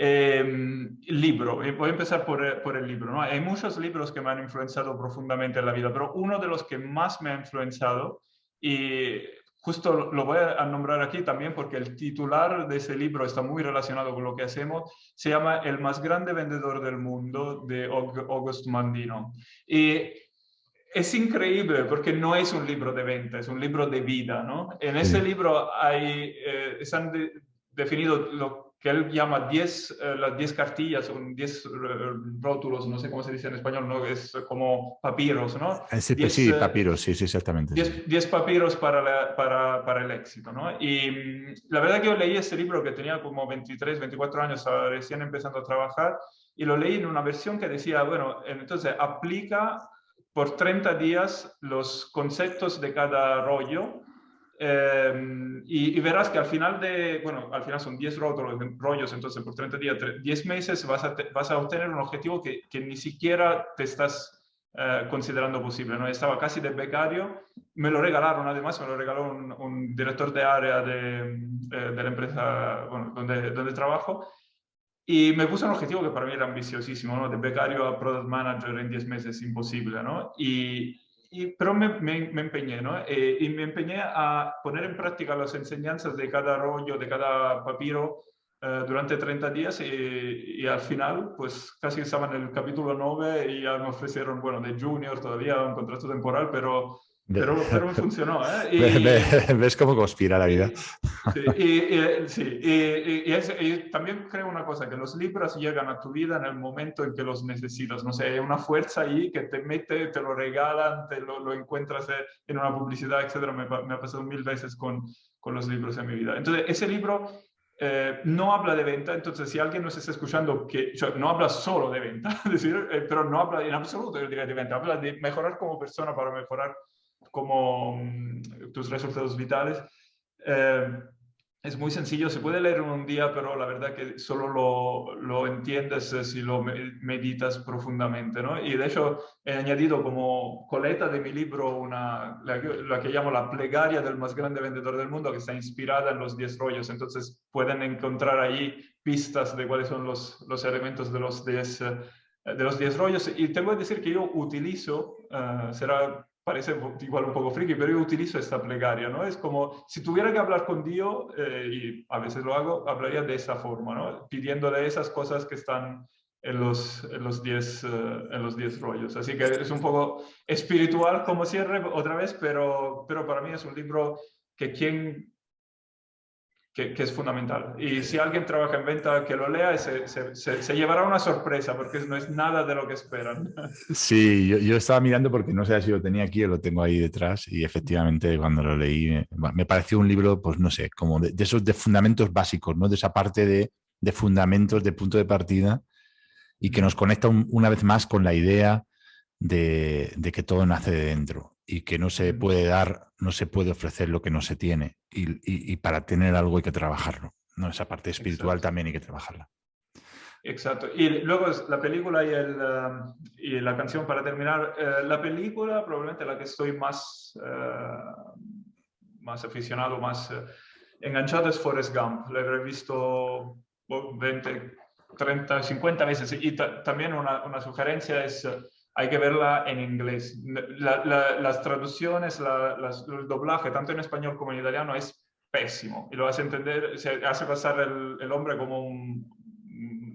Libro, voy a empezar por el libro, ¿no? Hay muchos libros que me han influenciado profundamente en la vida, pero uno de los que más me ha influenciado, y justo lo voy a nombrar aquí también porque el titular de ese libro está muy relacionado con lo que hacemos, se llama El más grande vendedor del mundo, de August Mandino. Y es increíble porque no es un libro de venta, es un libro de vida, ¿no? En ese libro están definidos lo que él llama las 10 cartillas, son 10 rótulos, no sé cómo se dice en español, ¿no? Es como papiros, ¿no? Sí, papiros, sí, exactamente. 10 papiros para el éxito, ¿no? Y la verdad que yo leí ese libro que tenía como 23, 24 años, recién empezando a trabajar, y lo leí en una versión que decía, bueno, entonces aplica por 30 días los conceptos de cada rollo y verás que al final al final son 10 rollos, entonces por 30 días, 10 meses vas a obtener un objetivo que ni siquiera te estás considerando posible, ¿no? Estaba casi de becario, me lo regalaron, además me lo regaló un director de área de la empresa bueno, donde trabajo, y me puse un objetivo que para mí era ambiciosísimo, ¿no? De becario a product manager en 10 meses, imposible, ¿no? Pero me empeñé, ¿no? Y me empeñé a poner en práctica las enseñanzas de cada rollo, de cada papiro, durante 30 días y al final, pues casi estaba en el capítulo 9 y ya me ofrecieron, bueno, de junior todavía, un contrato temporal, pero me funcionó, ¿eh? ¿Ves cómo conspira la vida? Y también creo una cosa, que los libros llegan a tu vida en el momento en que los necesitas. No sé, hay una fuerza ahí que te mete, te lo regalan, lo encuentras en una publicidad, etcétera. Me ha pasado 1000 veces con los libros en mi vida. Entonces, ese libro no habla de venta, entonces si alguien nos está escuchando no habla solo de venta, es decir, pero no habla en absoluto de venta, habla de mejorar como persona para mejorar como tus resultados vitales. Es muy sencillo, se puede leer en un día, pero la verdad que solo lo entiendes si lo meditas profundamente, ¿no? Y de hecho he añadido como coleta de mi libro la que llamo la plegaria del más grande vendedor del mundo, que está inspirada en los 10 rollos. Entonces pueden encontrar ahí pistas de cuáles son los elementos de los 10 rollos. Y te voy a decir que yo utilizo, parece igual un poco friki, pero yo utilizo esta plegaria, ¿no? Es como si tuviera que hablar con Dios, y a veces lo hago, hablaría de esa forma, ¿no? Pidiéndole esas cosas que están en los 10 rollos. Así que es un poco espiritual como cierre otra vez, pero para mí es un libro que es fundamental. Y si alguien trabaja en venta, que lo lea, se llevará una sorpresa, porque no es nada de lo que esperan. Sí, yo estaba mirando porque no sé si lo tenía aquí o lo tengo ahí detrás y efectivamente cuando lo leí me pareció un libro, pues no sé, como de esos de fundamentos básicos, ¿no? De esa parte de fundamentos, de punto de partida y que nos conecta una vez más con la idea de que todo nace de dentro y que no se puede dar, no se puede ofrecer lo que no se tiene y para tener algo hay que trabajarlo, ¿no? Esa parte espiritual Exacto. también hay que trabajarla. Exacto. Y luego la película y la canción para terminar. La película, probablemente la que estoy más aficionado, más enganchado es Forrest Gump. La habré visto 20, 30, 50 veces. Y también una sugerencia es, hay que verla en inglés. Las traducciones, el doblaje, tanto en español como en italiano, es pésimo. Y lo hace entender, se hace pasar el hombre como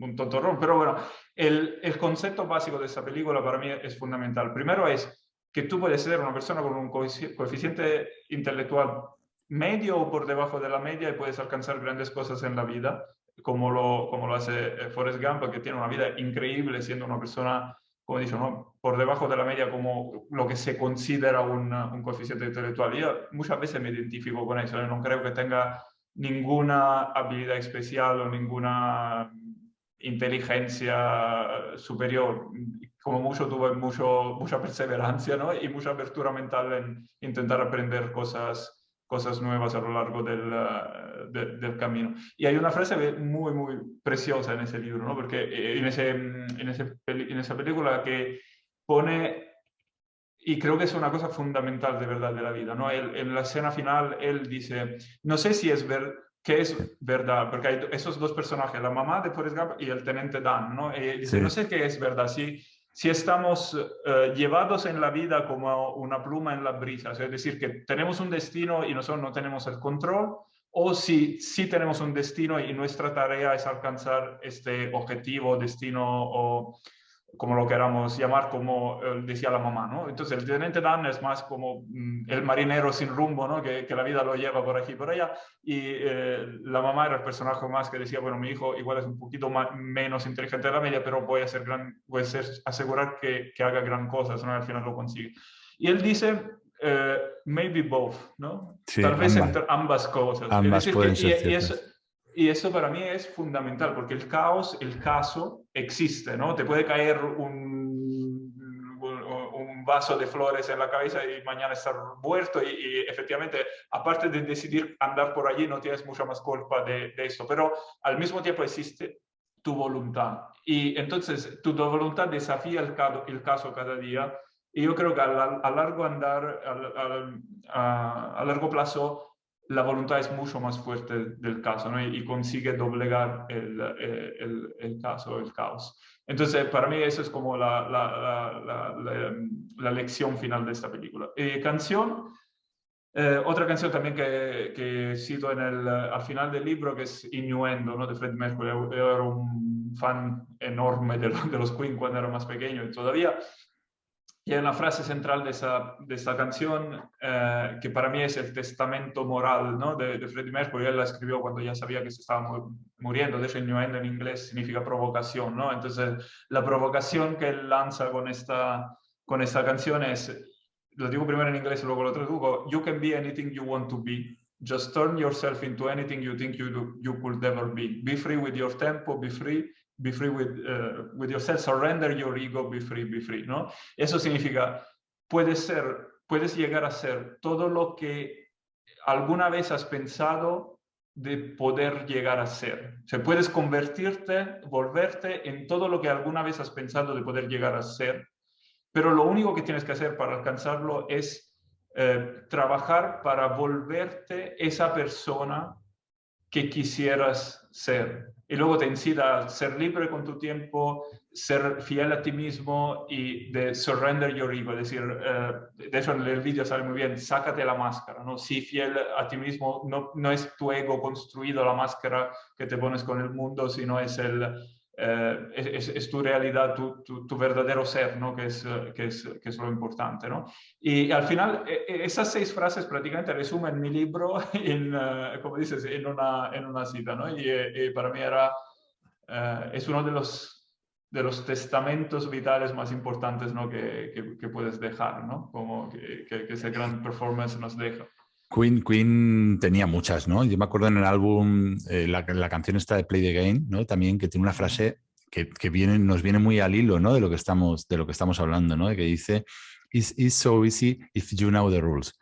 un tontorrón, pero bueno, el concepto básico de esta película para mí es fundamental. Primero es que tú puedes ser una persona con un coeficiente intelectual medio o por debajo de la media y puedes alcanzar grandes cosas en la vida, como lo hace Forrest Gump, que tiene una vida increíble siendo una persona, como he dicho, ¿no? Por debajo de la media como lo que se considera un coeficiente intelectual. Yo muchas veces me identifico con eso, no creo que tenga ninguna habilidad especial o ninguna inteligencia superior. Como mucho tuve mucha perseverancia, ¿no? Y mucha apertura mental en intentar aprender cosas nuevas a lo largo del camino. Y hay una frase muy, muy preciosa en ese libro, ¿no? Porque en esa película que pone, y creo que es una cosa fundamental de verdad de la vida, ¿no? En la escena final, él dice, no sé si es qué es verdad, porque hay esos dos personajes, la mamá de Forrest Gump y el teniente Dan, ¿no? Y dice, Sí. no sé qué es verdad, si estamos llevados en la vida como una pluma en la brisa, es decir, que tenemos un destino y nosotros no tenemos el control, o si tenemos un destino y nuestra tarea es alcanzar este objetivo, destino o como lo queramos llamar, como decía la mamá, ¿no? Entonces el teniente Dan es más como el marinero sin rumbo, ¿no? Que la vida lo lleva por aquí y por allá, y la mamá era el personaje más que decía, bueno, mi hijo igual es un poquito menos inteligente de la media, pero voy a asegurar que haga gran cosas, ¿no? Al final lo consigue. Y él dice, maybe both, ¿no? Sí, Tal vez entre ambas cosas. ambas Es decir, pueden ser ciertas. y eso para mí es fundamental, porque el caso existe, ¿no? Te puede caer un vaso de flores en la cabeza y mañana estar muerto y efectivamente, aparte de decidir andar por allí, no tienes mucha más culpa de eso, pero al mismo tiempo existe tu voluntad. Y entonces tu voluntad desafía el caso cada día. Y yo creo que a largo andar, a largo plazo, la voluntad es mucho más fuerte del caso, ¿no? Y consigue doblegar el caso, el caos. Entonces, para mí eso es como la lección final de esta película. Canción, otra canción también que cito al final del libro, que es Innuendo, ¿no? De Freddie Mercury. Yo era un fan enorme de los Queen cuando era más pequeño y todavía. Y hay una frase central de esta canción que para mí es el testamento moral, ¿no? de Freddie Mercury. Él la escribió cuando ya sabía que se estaba muriendo. De hecho, innuendo en inglés significa provocación, ¿no? Entonces, la provocación que él lanza con esta canción es, lo digo primero en inglés y luego lo traduzco: You can be anything you want to be. Just turn yourself into anything you think you could ever be. Be free with your tempo, be free with yourself, surrender your ego, be free, ¿no? Eso significa, puedes llegar a ser todo lo que alguna vez has pensado de poder llegar a ser. O sea, puedes volverte en todo lo que alguna vez has pensado de poder llegar a ser, pero lo único que tienes que hacer para alcanzarlo es trabajar para volverte esa persona que quisieras ser. Y luego te incita a ser libre con tu tiempo, ser fiel a ti mismo y de surrender your ego. Es decir, de hecho en el vídeo sale muy bien, sácate la máscara, ¿no? Sí, fiel a ti mismo, no es tu ego construido la máscara que te pones con el mundo, sino es es tu realidad, tu verdadero ser, ¿no? que es lo importante, ¿no? Y al final, esas 6 frases prácticamente resumen mi libro, como dices, en una cita, ¿no? Y para mí es uno de los testamentos vitales más importantes, ¿no? que puedes dejar, ¿no? Como que ese gran performance nos deja. Queen tenía muchas, ¿no? Yo me acuerdo en el álbum, la canción esta de Play the Game, ¿no? También que tiene una frase que nos viene muy al hilo, ¿no? De lo que estamos hablando, ¿no? Que dice, It's so easy if you know the rules.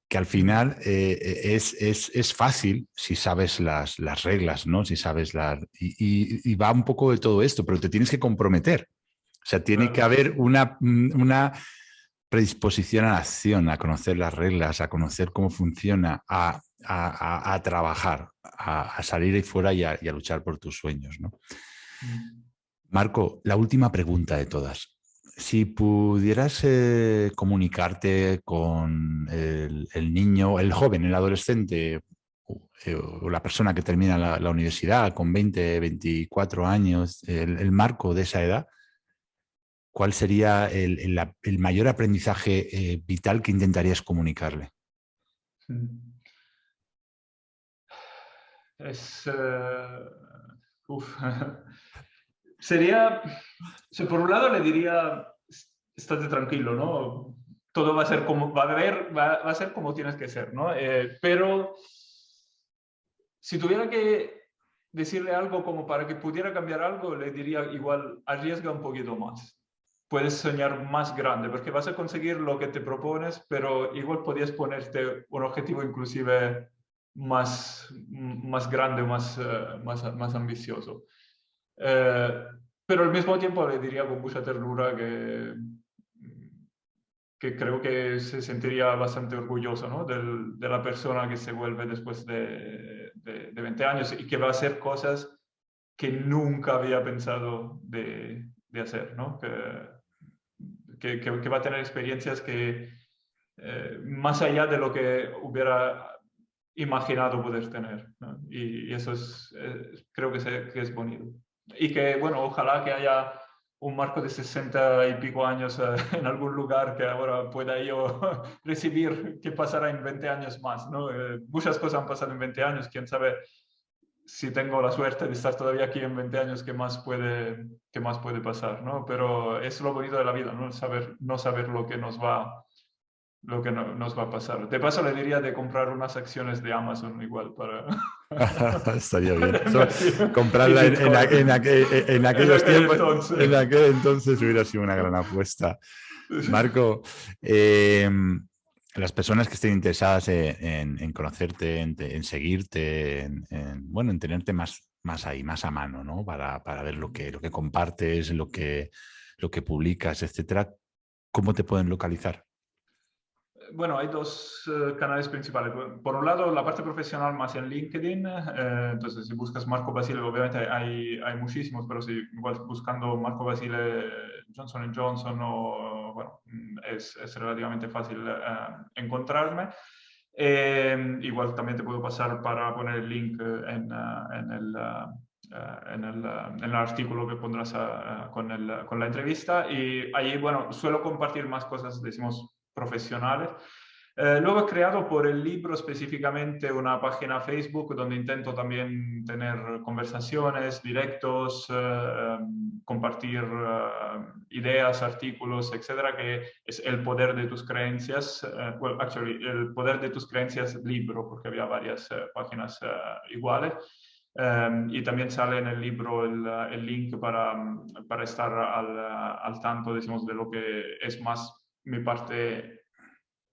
Que al final es fácil si sabes las reglas, ¿no? Si sabes y va un poco de todo esto, pero te tienes que comprometer. O sea, tiene que haber una predisposición a la acción, a conocer las reglas, a conocer cómo funciona, a trabajar, a salir ahí fuera y a luchar por tus sueños, ¿no? Marco, la última pregunta de todas. Si pudieras comunicarte con el niño, el joven, el adolescente o la persona que termina la universidad con 20, 24 años, el marco de esa edad, ¿cuál sería el mayor aprendizaje vital que intentarías comunicarle? Es... uf. Sería... por un lado le diría, estate tranquilo, ¿no? Todo va a ser como, va a ser como tienes que ser, ¿no? Pero si tuviera que decirle algo como para que pudiera cambiar algo, le diría igual, arriesga un poquito más. Puedes soñar más grande, porque vas a conseguir lo que te propones, pero igual podías ponerte un objetivo inclusive más grande, más ambicioso. Pero al mismo tiempo le diría con mucha ternura que creo que se sentiría bastante orgulloso, ¿no? De la persona que se vuelve después de 20 años y que va a hacer cosas que nunca había pensado de hacer, ¿no? Que va a tener experiencias que más allá de lo que hubiera imaginado poder tener, ¿no? Y eso creo que es bonito. Y que, bueno, ojalá que haya un Marco de 60 y pico años en algún lugar que ahora pueda yo recibir qué pasará en 20 años más, ¿no? Muchas cosas han pasado en 20 años, quién sabe si tengo la suerte de estar todavía aquí en 20 años, qué más puede pasar, ¿no? Pero es lo bonito de la vida, ¿no? No saber lo que nos va a pasar. De paso le diría de comprar unas acciones de Amazon igual para... Estaría bien. Comprarla en aquellos tiempos, entonces. en aquel entonces hubiera sido una gran apuesta. Marco, las personas que estén interesadas en conocerte, en seguirte, bueno, en tenerte más ahí, más a mano, ¿no? Para ver lo que compartes, lo que publicas, etcétera, ¿cómo te pueden localizar? Bueno, hay dos canales principales. Por un lado, la parte profesional más en LinkedIn. Entonces, si buscas Marco Basile, obviamente hay muchísimos, pero si igual buscando Marco Basile, Johnson & Johnson, bueno, es relativamente fácil encontrarme. Igual también te puedo pasar para poner el link en el artículo que pondrás con la entrevista. Y allí, bueno, suelo compartir más cosas, decimos, profesionales. Luego he creado por el libro específicamente una página Facebook donde intento también tener conversaciones, directos, compartir ideas, artículos, etcétera, que es El poder de tus creencias. El poder de tus creencias libro, porque había varias páginas iguales. Y también sale en el libro el link para estar al tanto, decimos, de lo que es más mi parte,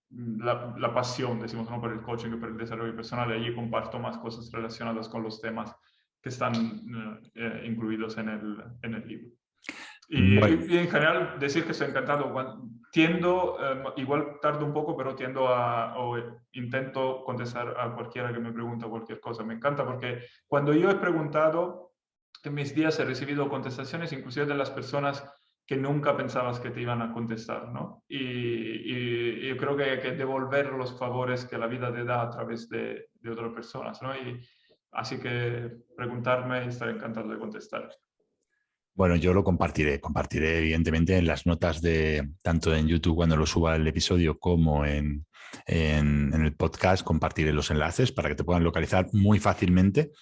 la pasión, decimos, ¿no? Por el coaching y por el desarrollo personal. Y allí comparto más cosas relacionadas con los temas que están incluidos en el libro. Y en general, decir que estoy encantado. Igual tardo un poco, pero o intento contestar a cualquiera que me pregunta cualquier cosa. Me encanta porque cuando yo he preguntado, en mis días he recibido contestaciones inclusive de las personas que nunca pensabas que te iban a contestar, ¿no? Y yo creo que hay que devolver los favores que la vida te da a través de otras personas, ¿no? Así que preguntarme y estaré encantado de contestar. Bueno, yo lo compartiré evidentemente en las notas tanto en YouTube cuando lo suba el episodio como en el podcast, compartiré los enlaces para que te puedan localizar muy fácilmente.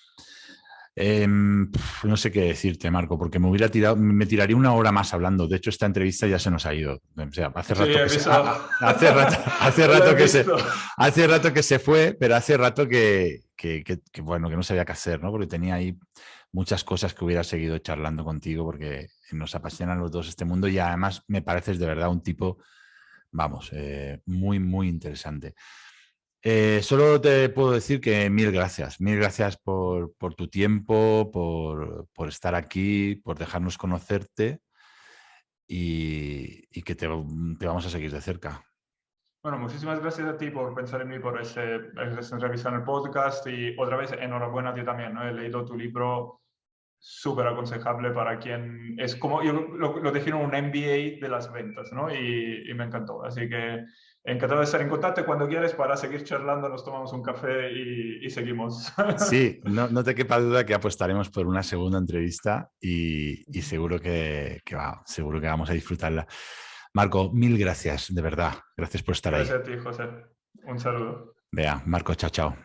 No sé qué decirte, Marco, porque me tiraría una hora más hablando. De hecho, esta entrevista ya se nos ha ido. O sea, hace rato que se fue, pero hace rato que bueno, que no sabía qué hacer, ¿no? Porque tenía ahí muchas cosas que hubiera seguido charlando contigo porque nos apasionan los dos este mundo y además me pareces de verdad un tipo, vamos, muy, muy interesante. Solo te puedo decir que mil gracias por tu tiempo, por estar aquí, por dejarnos conocerte y que te vamos a seguir de cerca. Bueno, muchísimas gracias a ti por pensar en mí, por esta entrevista en el podcast y otra vez enhorabuena a ti también, ¿no? He leído tu libro, súper aconsejable para quien es como, yo lo defino un MBA de las ventas, ¿no? Y me encantó. Así que Encantado de estar en contacto y cuando quieres para seguir charlando nos tomamos un café y seguimos. Sí, no te quepa duda que apostaremos por una segunda entrevista y seguro que vamos a disfrutarla. Marco, mil gracias, de verdad. Gracias por estar ahí. Gracias a ti, José. Un saludo. Vea, Marco, chao, chao.